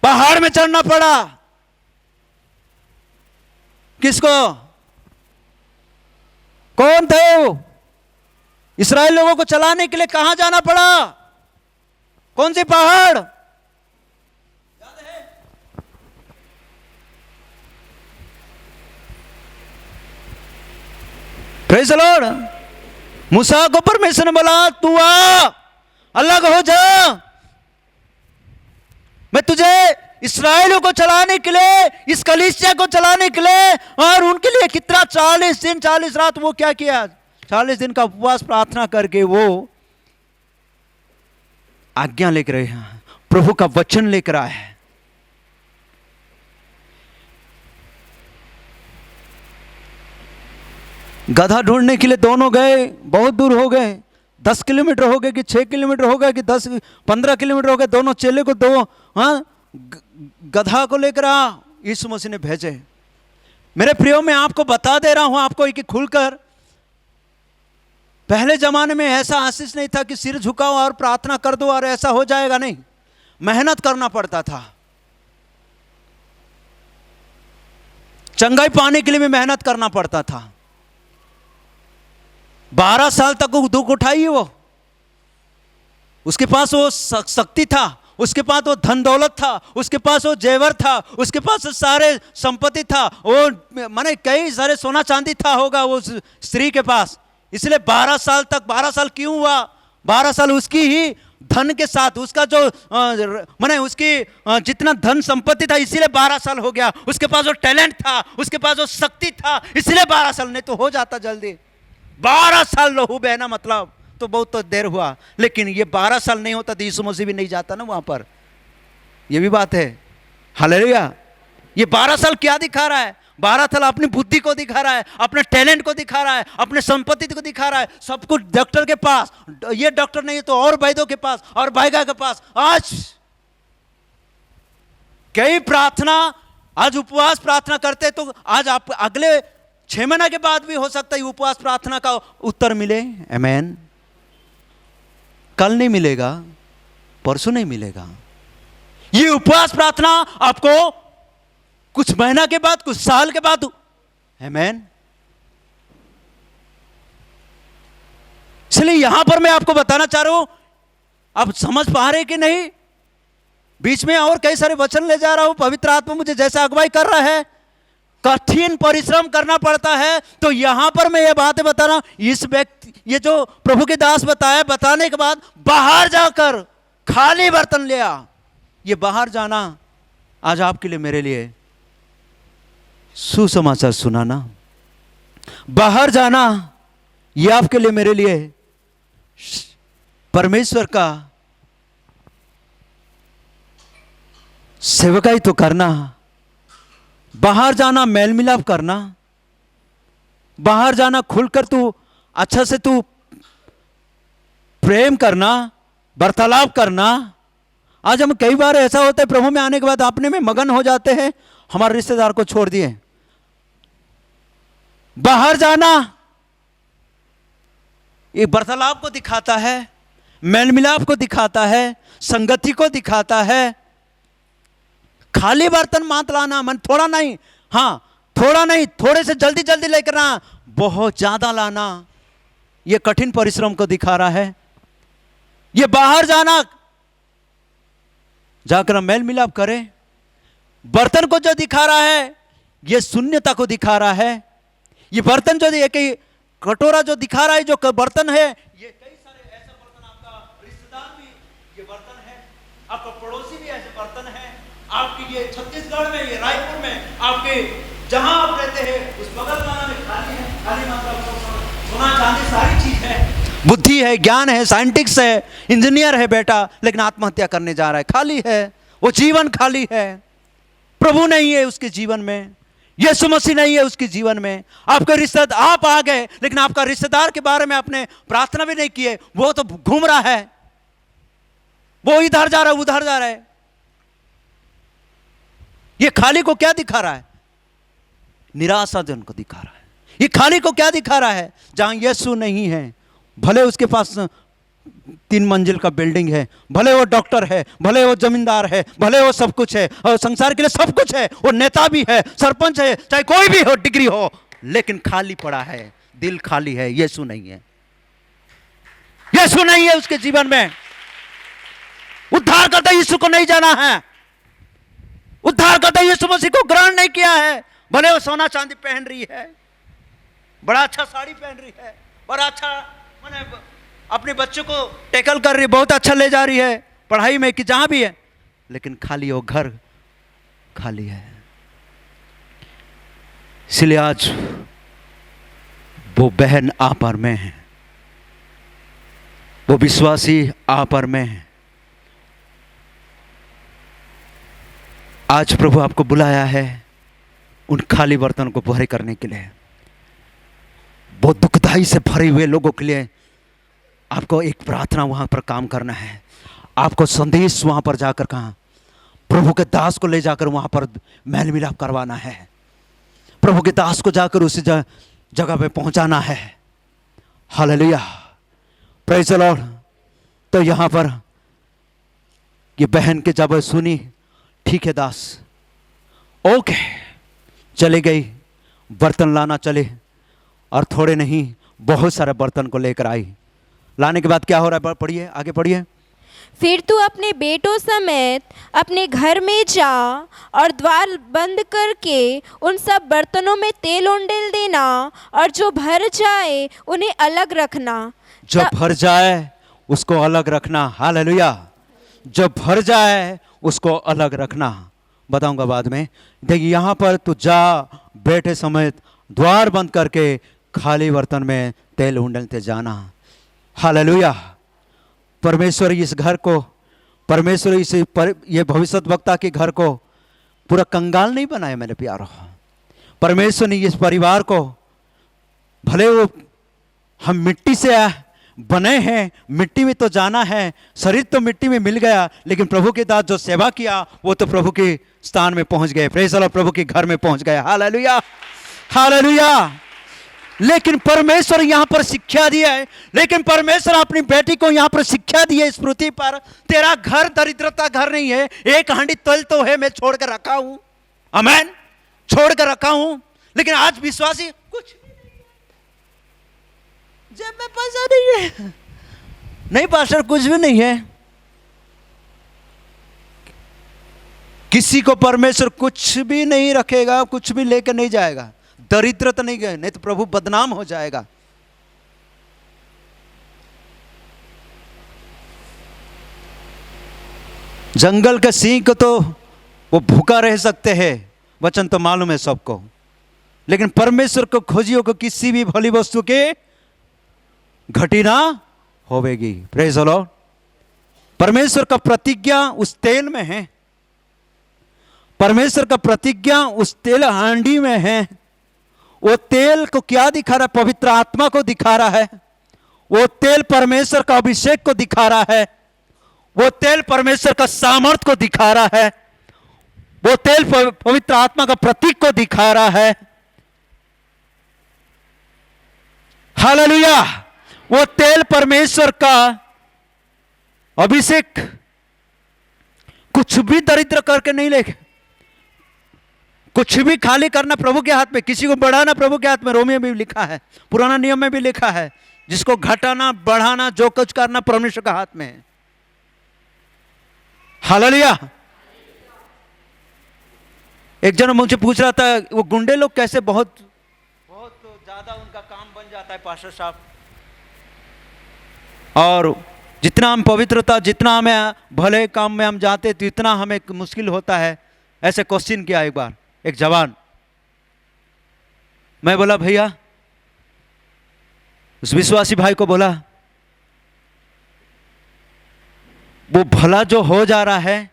पहाड़ में चढ़ना पड़ा। किसको, कौन थे वो? इस्राएल लोगों को चलाने के लिए कहां जाना पड़ा, कौन सी पहाड़? Praise the Lord. मूसा को परमेश्वर ने बोला, तू आ, अलग हो जा, मैं तुझे इस्राएलियों को चलाने के लिए, इस कलीसिया को चलाने के लिए, और उनके लिए कितना 40 दिन 40 रात वो क्या किया, 40 दिन का उपवास प्रार्थना करके वो आज्ञा लेकर आए, प्रभु का वचन लेकर आए। गधा ढूंढने के लिए दोनों गए, बहुत दूर हो गए, 10 किलोमीटर हो गए कि 6 किलोमीटर हो गए कि 10-15 किलोमीटर हो गए। दोनों चेले को गधा को लेकर आ, यीशु मसीह ने भेजे। मेरे प्रियो, मैं आपको बता दे रहा हूं, आपको एक खुलकर, पहले जमाने में ऐसा आशीष नहीं था कि सिर झुकाओ और प्रार्थना कर दो और ऐसा हो जाएगा, नहीं, मेहनत करना पड़ता था। चंगाई पाने के लिए भी मेहनत करना पड़ता था। 12 साल तक वो दुख उठाई, वो उसके पास वो शक्ति था, उसके पास वो धन दौलत था, उसके पास वो जेवर था, उसके पास सारे संपत्ति था, वो माने कई सारे सोना चांदी था होगा वो स्त्री के पास। इसलिए 12 साल तक, 12 साल क्यों हुआ, 12 साल उसकी ही धन के साथ, उसका जो माने उसकी जितना धन संपत्ति था, इसीलिए 12 साल हो गया। उसके पास जो टैलेंट था, उसके पास जो शक्ति था, इसलिए 12 साल, नहीं तो हो जाता जल्दी। 12 साल लहू बहना मतलब तो बहुत तो देर हुआ, लेकिन ये 12 साल नहीं होता तो यीशु मसीह भी नहीं जाता ना वहां पर, ये भी बात है। हालेलुया। ये 12 साल क्या दिखा रहा है? 12 साल अपनी बुद्धि को दिखा रहा है, अपने टैलेंट को दिखा रहा है, अपने संपत्ति को दिखा रहा है, सब कुछ डॉक्टर के पास, ये डॉक्टर नहीं तो और वैद्यों के पास और भाईगा के पास। आज कई प्रार्थना, आज उपवास प्रार्थना करते तो आज आप अगले 6 महीना के बाद भी हो सकता है उपवास प्रार्थना का उत्तर मिले। आमीन। कल नहीं मिलेगा, परसों नहीं मिलेगा। ये उपवास प्रार्थना आपको कुछ महीना के बाद, कुछ साल के बाद। आमीन। इसलिए यहां पर मैं आपको बताना चाह रहा हूं, आप समझ पा रहे कि नहीं? बीच में और कई सारे वचन ले जा रहा हूं, पवित्र आत्मा मुझे जैसा अगुवाई कर रहा है, कठिन परिश्रम करना पड़ता है। तो यहां पर मैं ये बातें बता रहा हूं, इस व्यक्ति, ये जो प्रभु के दास बताया, बताने के बाद बाहर जाकर खाली बर्तन लिया। ये बाहर जाना आज आपके लिए मेरे लिए सुसमाचार सुनाना, बाहर जाना ये आपके लिए मेरे लिए परमेश्वर का सेवकाई तो करना, बाहर जाना मेल मिलाप करना, बाहर जाना खुलकर तू अच्छा से तू प्रेम करना, वार्तालाप करना। आज हम कई बार ऐसा होता है प्रभु में आने के बाद अपने में मगन हो जाते हैं, हमारे रिश्तेदार को छोड़ दिए। बाहर जाना ये वार्तालाप को दिखाता है, मेल मिलाप को दिखाता है, संगति को दिखाता है। खाली बर्तन मत लाना, मन थोड़ा नहीं, हाँ थोड़ा नहीं, थोड़े से जल्दी जल्दी लेकर आना, बहुत ज्यादा लाना। ये कठिन परिश्रम को दिखा रहा है। ये बाहर जाना, जाकर हम मेल मिलाप करें। बर्तन को जो दिखा रहा है ये शून्यता को दिखा रहा है। ये बर्तन जो एक कटोरा जो दिखा रहा है, जो बर्तन है, ये कई सारे ऐसे बर्तन, आपका रिश्तेदार भी ये बर्तन है, आपका पड़ोसी भी ऐसे बर्तन है, आपकी ये छत्तीसगढ़ में, ये रायपुर में, आपके जहां आप रहते हैं उस बगल वाला में खाली है। खाली मतलब सोना चांदी सारी चीज है, बुद्धि है, ज्ञान है, साइंटिस्ट है, इंजीनियर है बेटा, लेकिन आत्महत्या करने जा रहा है, खाली है, वो जीवन खाली है। प्रभु नहीं है उसके जीवन में, यीशु मसीह नहीं है उसके जीवन में। आपके रिश्तेदार, आप आ गए लेकिन आपका रिश्तेदार के बारे में आपने प्रार्थना भी नहीं किए, वो तो घूम रहा है, वो इधर जा रहा है उधर जा रहा है। ये खाली को क्या दिखा रहा है? निराशाजन को दिखा रहा है। ये खाली को क्या दिखा रहा है? जहां यीशु नहीं है, भले उसके पास 3 मंजिल का बिल्डिंग है, भले वो डॉक्टर है, भले वो जमींदार है, भले वो सब कुछ है और संसार के लिए सब कुछ है, वो नेता भी है, सरपंच है, चाहे कोई भी हो, डिग्री हो, लेकिन खाली पड़ा है, दिल खाली है। यीशु नहीं है, यीशु नहीं है उसके जीवन में। उद्धार करता यीशु को नहीं जाना है, उद्धार करता यीशु मसीह को ग्रहण नहीं किया है। भले वो सोना चांदी पहन रही है, बड़ा अच्छा साड़ी पहन रही है, बड़ा अच्छा माने अपने बच्चों को टैकल कर रही है, बहुत अच्छा ले जा रही है पढ़ाई में कि जहां भी है, लेकिन खाली वो घर खाली है। इसलिए आज वो बहन आप और मैं है, वो विश्वासी आप और मैं है। आज प्रभु आपको बुलाया है उन खाली बर्तन को भरे करने के लिए। बहुत दुखदाई से भरे हुए लोगों के लिए आपको एक प्रार्थना वहां पर काम करना है। आपको संदेश वहां पर जाकर कहा, प्रभु के दास को ले जाकर वहां पर मेल मिलाप करवाना है, प्रभु के दास को जाकर उस जगह पे पहुंचाना है। Hallelujah, praise the Lord. तो यहां पर ये बहन के जब सुनी, ठीक है दास, ओके, चले गई, बर्तन लाना चले, और थोड़े नहीं बहुत सारे बर्तन को लेकर आई। लाने के बाद क्या हो रहा है? पढ़िए, आगे पढ़िए। फिर तू अपने बेटों समेत अपने घर में जा और द्वार बंद करके उन सब बर्तनों में तेल उंडेल देना, और जो भर जाए उन्हें अलग रखना। जो भर जाए उसको अलग रखना। हालेलुया, जो भर जाए उसको अलग रखना। बताऊंगा बाद में। देखिए यहाँ पर तू जा बेटे समेत द्वार बंद करके खाली बर्तन में तेल उंडलते जाना। हालेलुया। परमेश्वर इस घर को, परमेश्वर ये भविष्यद्वक्ता के घर को पूरा कंगाल नहीं बनाया मेरे प्यारों। परमेश्वर ने इस परिवार को, भले वो हम मिट्टी से बने हैं, मिट्टी में तो जाना है, शरीर तो मिट्टी में मिल गया, लेकिन प्रभु के दास जो सेवा किया वो तो प्रभु के स्थान में पहुंच गए। प्रेज़ द लॉर्ड, प्रभु के घर में पहुंच गए। Hallelujah, hallelujah. लेकिन परमेश्वर यहां पर शिक्षा दिया है, लेकिन परमेश्वर अपनी बेटी को यहां पर शिक्षा दी है इस पृथ्वी पर, तेरा घर दरिद्रता घर नहीं है, एक हांडी तेल तो है, मैं छोड़ कर रखा हूं, आमेन, छोड़ कर रखा हूं। लेकिन आज विश्वासी कुछ भी नहीं है, जेब में पैसा नहीं है, नहीं पास्टर कुछ भी नहीं है। किसी को परमेश्वर कुछ भी नहीं रखेगा, कुछ भी लेकर नहीं जाएगा। दरिद्रता नहीं गए, नहीं तो प्रभु बदनाम हो जाएगा। जंगल के सिंह को तो वो भूखा रह सकते हैं, वचन तो मालूम है सबको, लेकिन परमेश्वर को खोजियों को किसी भी भली वस्तु के घटी ना होवेगी। Praise the Lord. परमेश्वर का प्रतिज्ञा उस तेल में है, परमेश्वर का प्रतिज्ञा उस तेल हांडी में है। वो तेल को क्या दिखा रहा है? पवित्र आत्मा को दिखा रहा है। वो तेल परमेश्वर का अभिषेक को दिखा रहा है। वो तेल परमेश्वर का सामर्थ को दिखा रहा है। वो तेल पवित्र आत्मा का प्रतीक को दिखा रहा है। हालेलुया। वो तेल परमेश्वर का अभिषेक कुछ भी दरिद्र करके नहीं लेगा, कुछ भी खाली करना प्रभु के हाथ में, किसी को बढ़ाना प्रभु के हाथ में। रोमियो में भी लिखा है, पुराना नियम में भी लिखा है, जिसको घटाना बढ़ाना जो कुछ करना परमेश्वर के हाथ में है। हालेलुया। एक जन मुझे पूछ रहा था, वो गुंडे लोग कैसे बहुत ज्यादा उनका काम बन जाता है पास्टर साहब, और जितना हम पवित्रता, जितना हमें भले काम में हम जाते तो इतना हमें मुश्किल होता है। ऐसे क्वेश्चन किया एक बार एक जवान। मैं बोला भैया, उस विश्वासी भाई को बोला, वो भला जो हो जा रहा है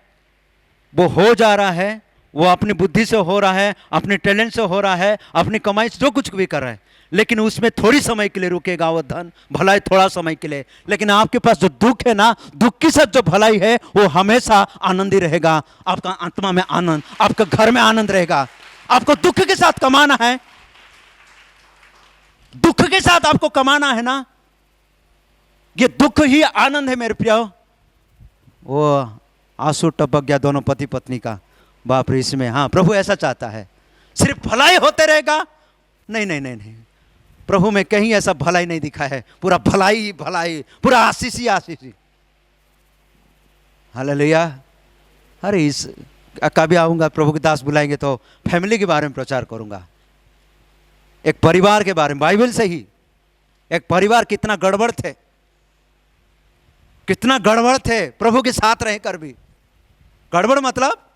वो हो जा रहा है, वो अपनी बुद्धि से हो रहा है, अपने टैलेंट से हो रहा है, अपनी कमाई से जो कुछ भी कर रहा है, लेकिन उसमें थोड़ी समय के लिए रुकेगा वो धन, भलाई थोड़ा समय के लिए। लेकिन आपके पास जो दुख है ना, दुख के साथ जो भलाई है वो हमेशा आनंदी रहेगा। आपका आत्मा में आनंद, आपका घर में आनंद रहेगा। आपको दुख के साथ कमाना है, दुख के साथ आपको कमाना है ना, ये दुख ही आनंद है मेरे प्रियो। वो आंसू टपक गया दोनों पति पत्नी का। बाप रे, इसमें हाँ प्रभु ऐसा चाहता है, सिर्फ भलाई होते रहेगा। नहीं नहीं नहीं नहीं, प्रभु में कहीं ऐसा भलाई नहीं दिखा है। पूरा भलाई ही भलाई, पूरा आशीष ही आशीष ही। हालेलुया। अरे इस कभी आऊंगा, प्रभु के दास बुलाएंगे तो फैमिली के बारे में प्रचार करूंगा, एक परिवार के बारे में, बाइबल से ही। एक परिवार कितना गड़बड़ थे, कितना गड़बड़ थे, प्रभु के साथ रहकर भी। गड़बड़ मतलब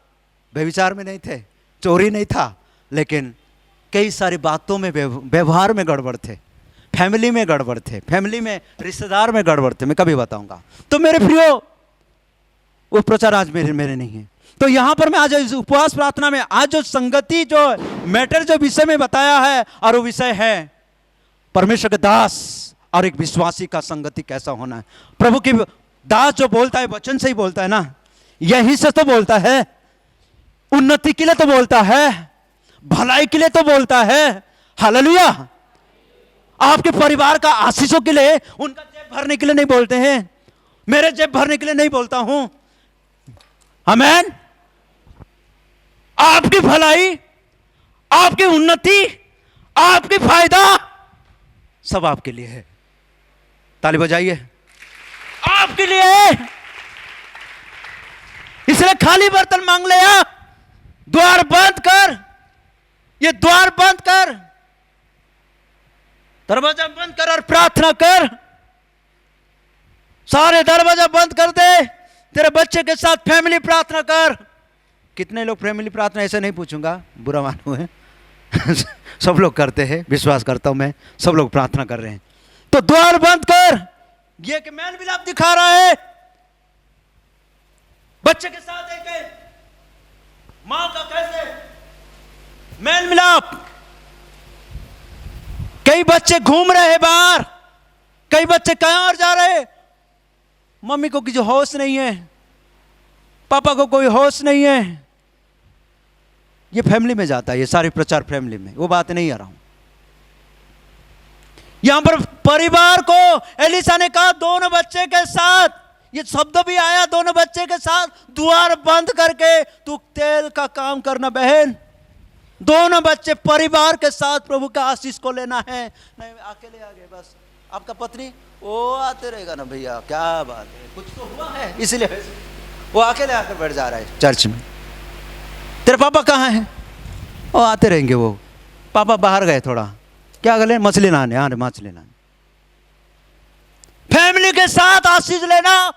व्यभिचार में नहीं थे, चोरी नहीं था, लेकिन कई सारी बातों में, व्यवहार में गड़बड़ थे, फैमिली में गड़बड़ थे, फैमिली में रिश्तेदार में गड़बड़ थे। मैं कभी बताऊंगा। तो मेरे प्रियो, वो प्रचार आज मेरे नहीं है। तो यहां पर मैं आज इस उपवास प्रार्थना में आज जो संगति, जो मैटर, जो विषय में बताया है, और वो विषय है परमेश्वर के दास और एक विश्वासी का संगति कैसा होना है। प्रभु के दास जो बोलता है वचन से ही बोलता है ना, यही से तो बोलता है, उन्नति के लिए तो बोलता है, भलाई के लिए तो बोलता है। हालेलुया। आपके परिवार का आशीषों के लिए, उनका जेब भरने के लिए नहीं बोलते हैं, मेरे जेब भरने के लिए नहीं बोलता हूं। आमेन। आपकी भलाई, आपकी उन्नति, आपकी फायदा सब आपके लिए है। ताली बजाइए, आपके लिए। इसलिए खाली बर्तन मांग ले, द्वार बंद कर, ये द्वार बंद कर, दरवाजा बंद कर और प्रार्थना कर। सारे दरवाजा बंद कर दे, तेरे बच्चे के साथ फैमिली प्रार्थना कर। कितने लोग फैमिली प्रार्थना, ऐसे नहीं पूछूंगा, बुरा मानो है सब लोग करते हैं, विश्वास करता हूं मैं, सब लोग प्रार्थना कर रहे हैं। तो द्वार बंद कर, ये कि मेल मिलाप दिखा रहा है बच्चे के साथ, एक मां का कैसे मेल मिलाप। कई बच्चे घूम रहे हैं बाहर, कई बच्चे कहां और जा रहे हैं, मम्मी को किसी होश नहीं है, पापा को कोई होश नहीं है। ये फैमिली में जाता है, ये सारे प्रचार फैमिली में, वो बात नहीं आ रहा हूं। यहां पर परिवार को एलिशा ने कहा दोनों बच्चे के साथ, ये शब्द भी आया, दोनों बच्चे के साथ द्वार बंद करके तू तेल का काम करना बहन। दोनों बच्चे परिवार के साथ प्रभु का आशीष को लेना है। नहीं अकेले आ गए बस, आपका पत्नी वो आते रहेगा ना भैया, क्या बात है, कुछ तो हुआ है, इसलिए वो अकेले आकर बैठ जा रहा है चर्च में। तेरे पापा कहाँ हैं? वो आते रहेंगे, वो पापा बाहर गए थोड़ा, क्या गले मछली लाने, हाँ मछली लाने। फैमिली के साथ आशीष लेना,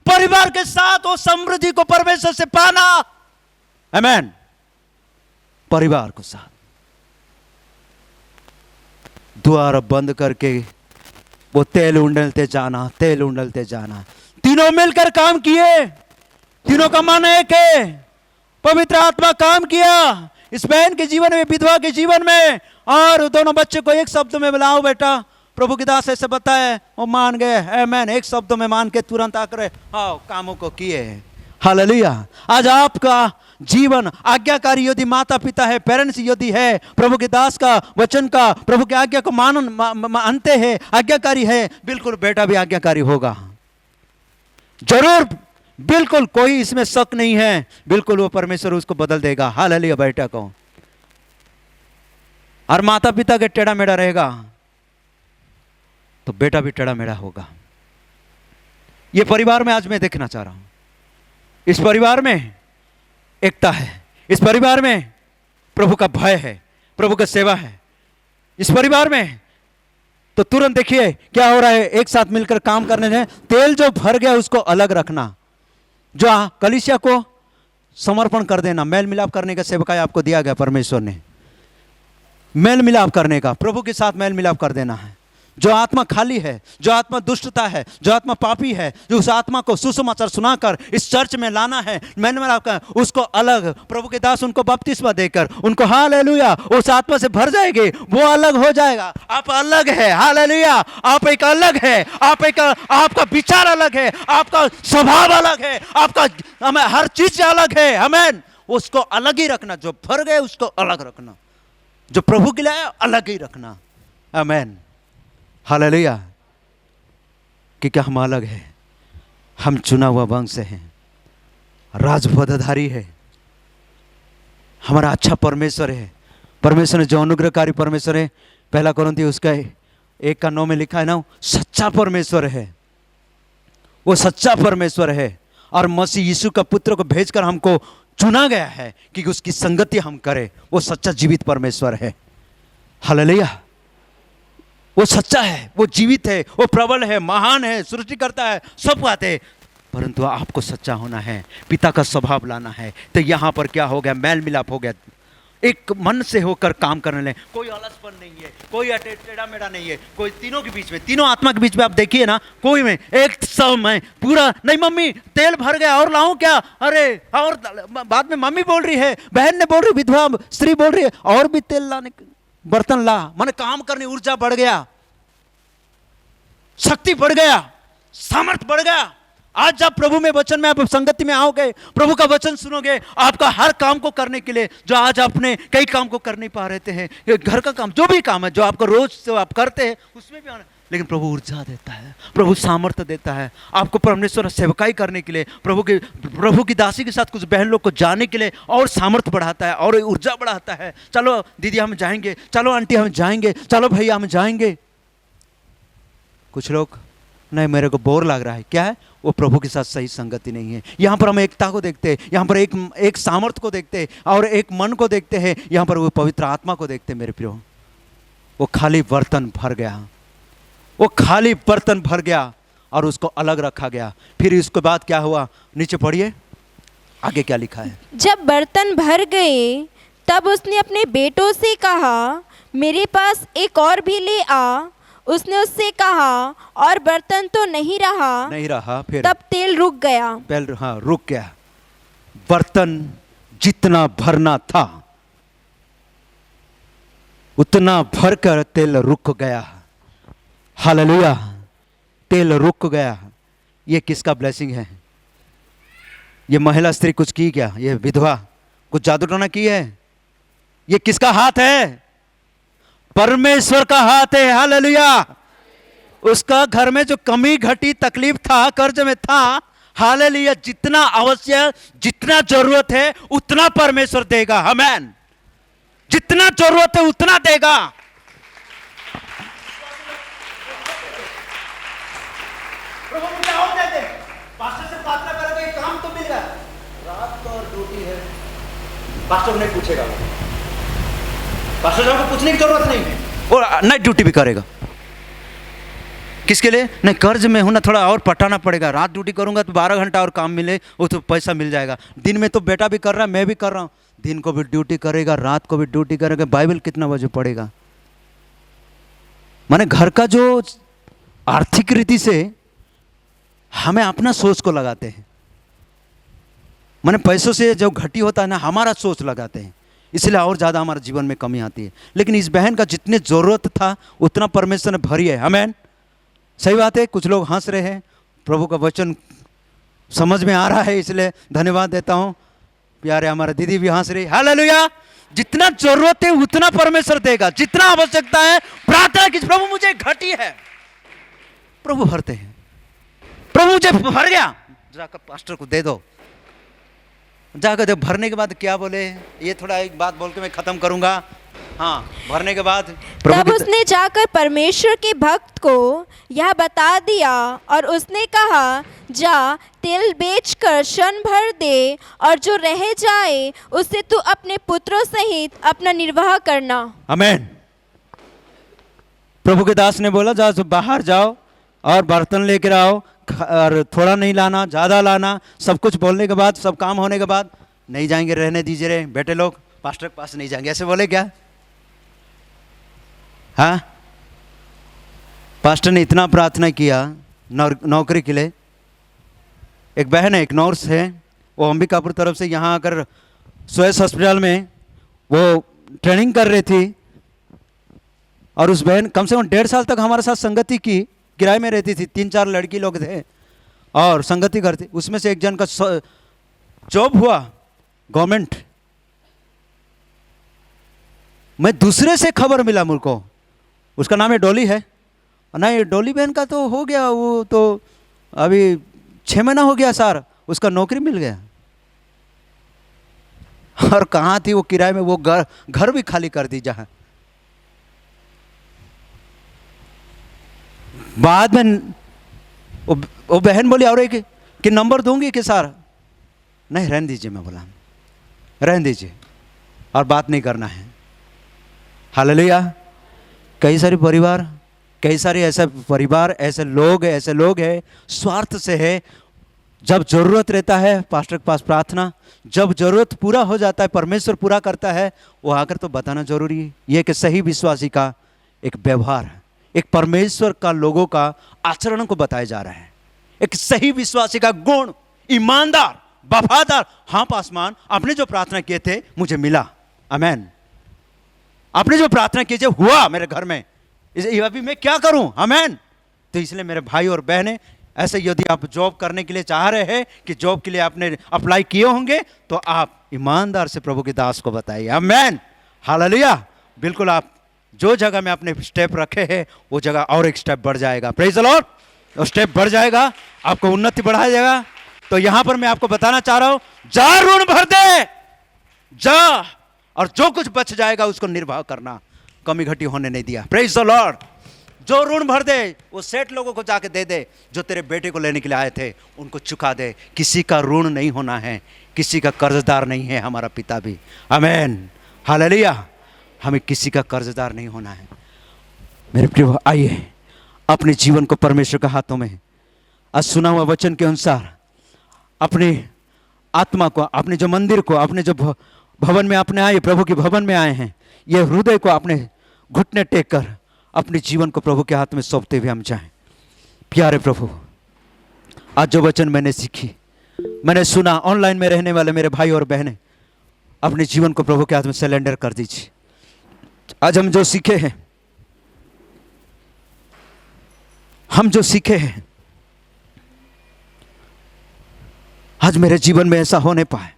परिवार के साथ वो समृद्धि को परमेश्वर से पाना। आमेन। परिवार को साथ, द्वार बंद करके वो तेल उंडलते जाना, तेल उंडलते जाना। तीनों मिलकर काम किए, तीनों का मन एक है। पवित्र आत्मा काम किया इस बहन के जीवन में, विधवा के जीवन में, और दोनों बच्चे को एक शब्द में बुलाओ बेटा। प्रभु की दास ऐसे बताए, वो मान गए। आमेन। एक शब्द में मान के तुरंत आकर आओ कामों को किए। हालेलुया। आज आपका जीवन आज्ञाकारी यदि माता पिता है, पेरेंट्स यदि है, प्रभु के दास का वचन का, प्रभु की आज्ञा को मानते हैं, आज्ञाकारी है, बिल्कुल बेटा भी आज्ञाकारी होगा जरूर। बिल्कुल कोई इसमें शक नहीं है। बिल्कुल वो परमेश्वर उसको बदल देगा। हालेलुया। बेटा को और माता पिता के टेढ़ा मेढ़ा रहेगा तो बेटा भी टेढ़ा मेढ़ा होगा। ये परिवार में आज मैं देखना चाह रहा हूं, इस परिवार में एकता है, इस परिवार में प्रभु का भय है, प्रभु का सेवा है। इस परिवार में तो तुरंत देखिए क्या हो रहा है। एक साथ मिलकर काम करने में तेल जो भर गया उसको अलग रखना, जो कलीसिया को समर्पण कर देना। मेल मिलाप करने का सेवकाई आपको दिया गया परमेश्वर ने, मेल मिलाप करने का, प्रभु के साथ मेल मिलाप कर देना है। जो आत्मा खाली है, जो आत्मा दुष्टता है, जो आत्मा पापी है, जो उस आत्मा को सुसमाचार सुनाकर इस चर्च में लाना है, मैंने आपका उसको अलग, प्रभु के दास उनको बपतिस्मा देकर उनको हालेलुया उस आत्मा से भर जाएंगे, वो अलग हो जाएगा। आप अलग है। हालेलुया। आप एक अलग है, आप एक, आपका विचार अलग है, आपका स्वभाव अलग है, आपका हर चीज अलग है। आमेन। उसको अलग ही रखना, जो भर गए उसको अलग रखना, जो प्रभु के लिए अलग ही रखना। आमेन। हालेलुया। कि क्या हम अलग है, हम चुना हुआ वंश हैं, राजपदधारी है, हमारा अच्छा परमेश्वर है। परमेश्वर जो अनुग्रहकारी परमेश्वर है, पहला कोरिन्थी उसका 1:9 में लिखा है ना, सच्चा परमेश्वर है, वो सच्चा परमेश्वर है। और मसीह यीशु का पुत्र को भेजकर हमको चुना गया है कि उसकी संगति हम करें। वो सच्चा जीवित परमेश्वर है। हालेलुया। वो सच्चा है, वो जीवित है, वो प्रबल है, महान है, सृष्टि करता है, सब बात है। परंतु आपको सच्चा होना है, पिता का स्वभाव लाना है। तो यहाँ पर क्या हो गया, मेल मिलाप हो गया, एक मन से होकर काम करने लगे। कोई अलसपन नहीं है, कोई टेढ़ा मेढ़ा नहीं है, कोई तीनों के बीच में, तीनों आत्मा के बीच में आप देखिए ना, कोई में एक समय पूरा नहीं। मम्मी तेल भर गया और लाऊं क्या, अरे और बाद में मम्मी बोल रही है, बहन ने बोल रही, विधवा स्त्री बोल रही है और भी तेल लाने, बर्तन ला, माने काम करने ऊर्जा बढ़ गया, शक्ति बढ़ गया, सामर्थ बढ़ गया। आज जब प्रभु में वचन में आप संगति में आओगे, प्रभु का वचन सुनोगे, आपका हर काम को करने के लिए, जो आज अपने कई काम को कर नहीं पा रहे हैं, घर का काम, जो भी काम है जो आपको रोज जो आप करते हैं उसमें भी आना, लेकिन प्रभु ऊर्जा देता है, प्रभु सामर्थ्य देता है आपको परमेश्वर सेवकाई करने के लिए, प्रभु की दासी के साथ कुछ बहन लोग को जाने के लिए और सामर्थ्य बढ़ाता है और ऊर्जा बढ़ाता है। चलो दीदी हम जाएंगे, चलो आंटी हम जाएंगे, चलो भैया हम जाएंगे। कुछ लोग नहीं, मेरे को बोर लग रहा है, क्या है, वो प्रभु के साथ सही संगति नहीं है। यहाँ पर हम एकता को देखते हैं, यहाँ पर एक सामर्थ्य को देखते हैं और एक मन को देखते हैं, यहाँ पर वो पवित्र आत्मा को देखते हैं। मेरे प्रियो, वो खाली बर्तन भर गया, वो खाली बर्तन भर गया और उसको अलग रखा गया। फिर इसके बाद क्या हुआ, नीचे पढ़िए आगे क्या लिखा है। जब बर्तन भर गए तब उसने अपने बेटों से कहा, मेरे पास एक और भी ले आ। उसने उससे कहा, और बर्तन तो नहीं रहा। फिर तब तेल रुक गया। रुक गया। बर्तन जितना भरना था उतना भरकर तेल रुक गया। हालेलुया। तेल रुक गया। ये किसका ब्लेसिंग है? ये महिला स्त्री कुछ की क्या? ये विधवा कुछ जादू टोना की है? ये किसका हाथ है? परमेश्वर का हाथ है। हालेलुया। उसका घर में जो कमी घटी तकलीफ था, कर्ज में था, हालेलुया, जितना आवश्यक, जितना जरूरत है उतना परमेश्वर देगा। आमेन। जितना जरूरत है उतना देगा। प्रभु मुझे और दे दे। पास्टर से प्रार्थना करेंगे, काम तो मिल गया, रात को और ड्यूटी है, पास्टर नहीं पूछेगा, पास्टर साहब को पूछने की जरूरत नहीं है, और नाइट ड्यूटी भी करेगा। किसके लिए? नहीं, कर्ज में हूँ ना, थोड़ा और पटाना पड़ेगा, रात ड्यूटी करूँगा तो 12 घंटा और काम मिले, वो तो पैसा मिल जाएगा। दिन में तो बेटा भी कर रहा है, मैं भी कर रहा हूँ, दिन को भी ड्यूटी करेगा, रात को भी ड्यूटी करेगा, बाइबल कितना बजे पढ़ेगा? माने घर का जो आर्थिक रीति से हमें अपना सोच को लगाते हैं, माने पैसों से जो घटी होता है ना, हमारा सोच लगाते हैं, इसलिए और ज़्यादा हमारे जीवन में कमी आती है। लेकिन इस बहन का जितने ज़रूरत था उतना परमेश्वर ने भरी है। आमीन, सही बात है। कुछ लोग हंस रहे हैं, प्रभु का वचन समझ में आ रहा है, इसलिए धन्यवाद देता हूँ। प्यारे हमारा दीदी भी हंस रही, हालेलुया। जितना जरूरत है उतना परमेश्वर देगा, जितना आवश्यकता है प्रार्थना की, प्रभु मुझे घटी है, प्रभु भरते हैं। प्रभु मुझे भर गया, जाकर पास्टर को दे दो, जाकर जब भरने के बाद क्या बोले, ये थोड़ा एक बात बोल के मैं खत्म करूंगा। हाँ, भरने के बाद तब उसने जाकर परमेश्वर के भक्त को यह बता दिया और उसने कहा, जा तेल बेचकर शन भर दे और जो रह जाए उससे तू अपने पुत्रों सहित अपना निर्वाह करना। आमीन। प्रभु के दास ने बोला, जाओ बाहर जाओ और बर्तन लेकर आओ, और थोड़ा नहीं लाना, ज़्यादा लाना। सब कुछ बोलने के बाद, सब काम होने के बाद, नहीं जाएंगे, रहने दीजिए रे बेटे लोग, पास्टर के पास नहीं जाएंगे, ऐसे बोले क्या? हाँ, पास्टर ने इतना प्रार्थना किया नौकरी के लिए। एक बहन है, एक नर्स है, वो अंबिकापुर तरफ से यहाँ आकर स्वेस हॉस्पिटल में वो ट्रेनिंग कर रही थी, और उस बहन कम से कम 1.5 साल तक हमारे साथ संगति की, किराए में रहती थी, 3-4 लड़की लोग थे और संगति करती। उसमें से एक जन का जॉब हुआ गवर्नमेंट। मैं दूसरे से खबर मिला मुझको, उसका नाम है डॉली है, नहीं डॉली बहन का तो हो गया, वो तो अभी 6 महीना हो गया सर, उसका नौकरी मिल गया। और कहाँ थी वो किराए में, वो घर भी खाली कर दी जहाँ। बाद में वो बहन बोली, और एक कि नंबर दूंगी कि सर? नहीं, रहने दीजिए। मैं बोला रहने दीजिए और बात नहीं करना है। हालेलुया। कई सारे परिवार, कई सारे ऐसे परिवार, ऐसे लोग हैं स्वार्थ से है। जब जरूरत रहता है पास्टर के पास प्रार्थना, जब जरूरत पूरा हो जाता है परमेश्वर पूरा करता है, वो आकर तो बताना जरूरी है। ये कि सही विश्वासी का एक व्यवहार, एक परमेश्वर का लोगों का आचरण को बताया जा रहा है। एक सही विश्वासी का गुण, ईमानदार, वफादार। हाँ पासवान, आपने जो प्रार्थना किए थे मुझे मिला, आमेन। आपने जो प्रार्थना किए हुआ मेरे घर में, अभी मैं क्या करूं, आमेन। तो इसलिए मेरे भाई और बहनें, ऐसे यदि आप जॉब करने के लिए चाह रहे हैं कि जॉब के लिए आपने अप्लाई किए होंगे, तो आप ईमानदार से प्रभु के दास को बताइए, आमेन, हालेलुया। बिल्कुल, आप जो जगह में आपने स्टेप रखे हैं वो जगह और एक स्टेप बढ़ जाएगा। Praise the Lord. वो स्टेप बढ़ जाएगा, आपको उन्नति बढ़ाया जाएगा। तो यहां पर मैं आपको बताना चाह रहा हूं, जा ऋण भर दे, जा, और जो कुछ बच जाएगा उसको निर्वाह करना, कमी घटी होने नहीं दिया। Praise the Lord. जो ऋण भर दे वो सेठ लोगों को जाके दे दे, जो तेरे बेटे को लेने के लिए आए थे उनको चुका दे। किसी का ऋण नहीं होना है, किसी का कर्जदार नहीं है हमारा पिता भी, आमेन, हालेलुया। हमें किसी का कर्जदार नहीं होना है। मेरे प्रिय, आइए अपने जीवन को परमेश्वर के हाथों में, आज सुना हुआ वचन के अनुसार अपने आत्मा को, अपने जो मंदिर को, अपने जो भवन में अपने आए, प्रभु के भवन में आए हैं, ये हृदय को अपने घुटने टेक कर अपने जीवन को प्रभु के हाथ में सौंपते हुए हम जाएं। प्यारे प्रभु, आज जो वचन मैंने सीखी, मैंने सुना, ऑनलाइन में रहने वाले मेरे भाई और बहनें, अपने जीवन को प्रभु के हाथ में सरेंडर कर दीजिए। आज हम जो सीखे हैं, आज मेरे जीवन में ऐसा होने पाए,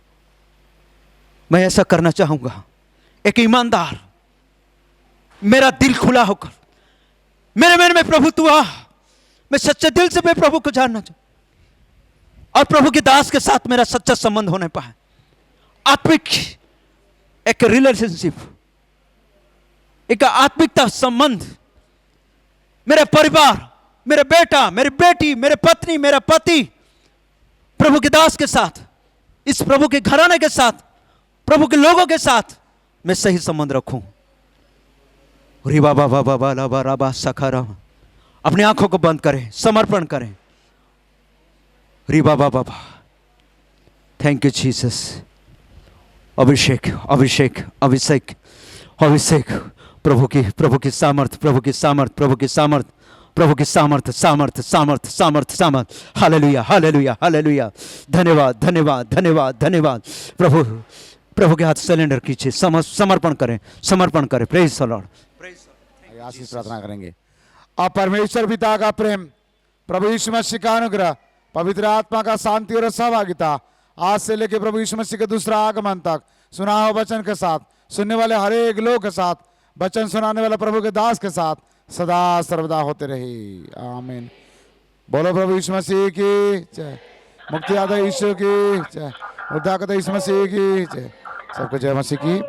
मैं ऐसा करना चाहूंगा। एक ईमानदार, मेरा दिल खुला होकर, मेरे मन में प्रभु तू आ, मैं सच्चे दिल से मैं प्रभु को जानना चाहूं, और प्रभु के दास के साथ मेरा सच्चा संबंध होने पाए। आत्मिक एक रिलेशनशिप, एक आत्मिकता संबंध, मेरे परिवार, मेरे बेटा, मेरी बेटी, मेरे पत्नी, मेरा पति, प्रभु के दास के साथ, इस प्रभु के घराने के साथ, प्रभु के लोगों के साथ मैं सही संबंध रखूं। अपनी आंखों को बंद करें, समर्पण करें। री बाबा बाबा, थैंक यू जीसस। अभिषेक अभिषेक अभिषेक अभिषेक, प्रभु की सामर्थ, प्रभु की सामर्थ, प्रभु की सामर्थ, प्रभु की सामर्थ, सामर्थ सामर्थ सामर्थ सामर्थ। Hallelujah hallelujah hallelujah. धन्यवाद धन्यवाद धन्यवाद धन्यवाद। प्रभु के हाथ सिलेंडर कीजिए, समर्पण करें, समर्पण करें। Praise the Lord. आशीष प्रार्थना करेंगे। अब परमेश्वर पिता का प्रेम, प्रभु यीशु मसीह का अनुग्रह, पवित्र आत्मा का शांति और सहभागिता आज से लेकर प्रभु यीशु मसीह के दूसरा आगमन तक सुना हुआ वचन के साथ, सुनने वाले हर एक लोग के साथ, वचन सुनाने वाले प्रभु के दास के साथ सदा सर्वदा होते रहे। आमीन। बोलो प्रभु यीशु मसीह की जय। मुक्ति दाता यीशु की जय। उद्धारकर्ता यीशु मसीह की जय। सबको जय मसीह की।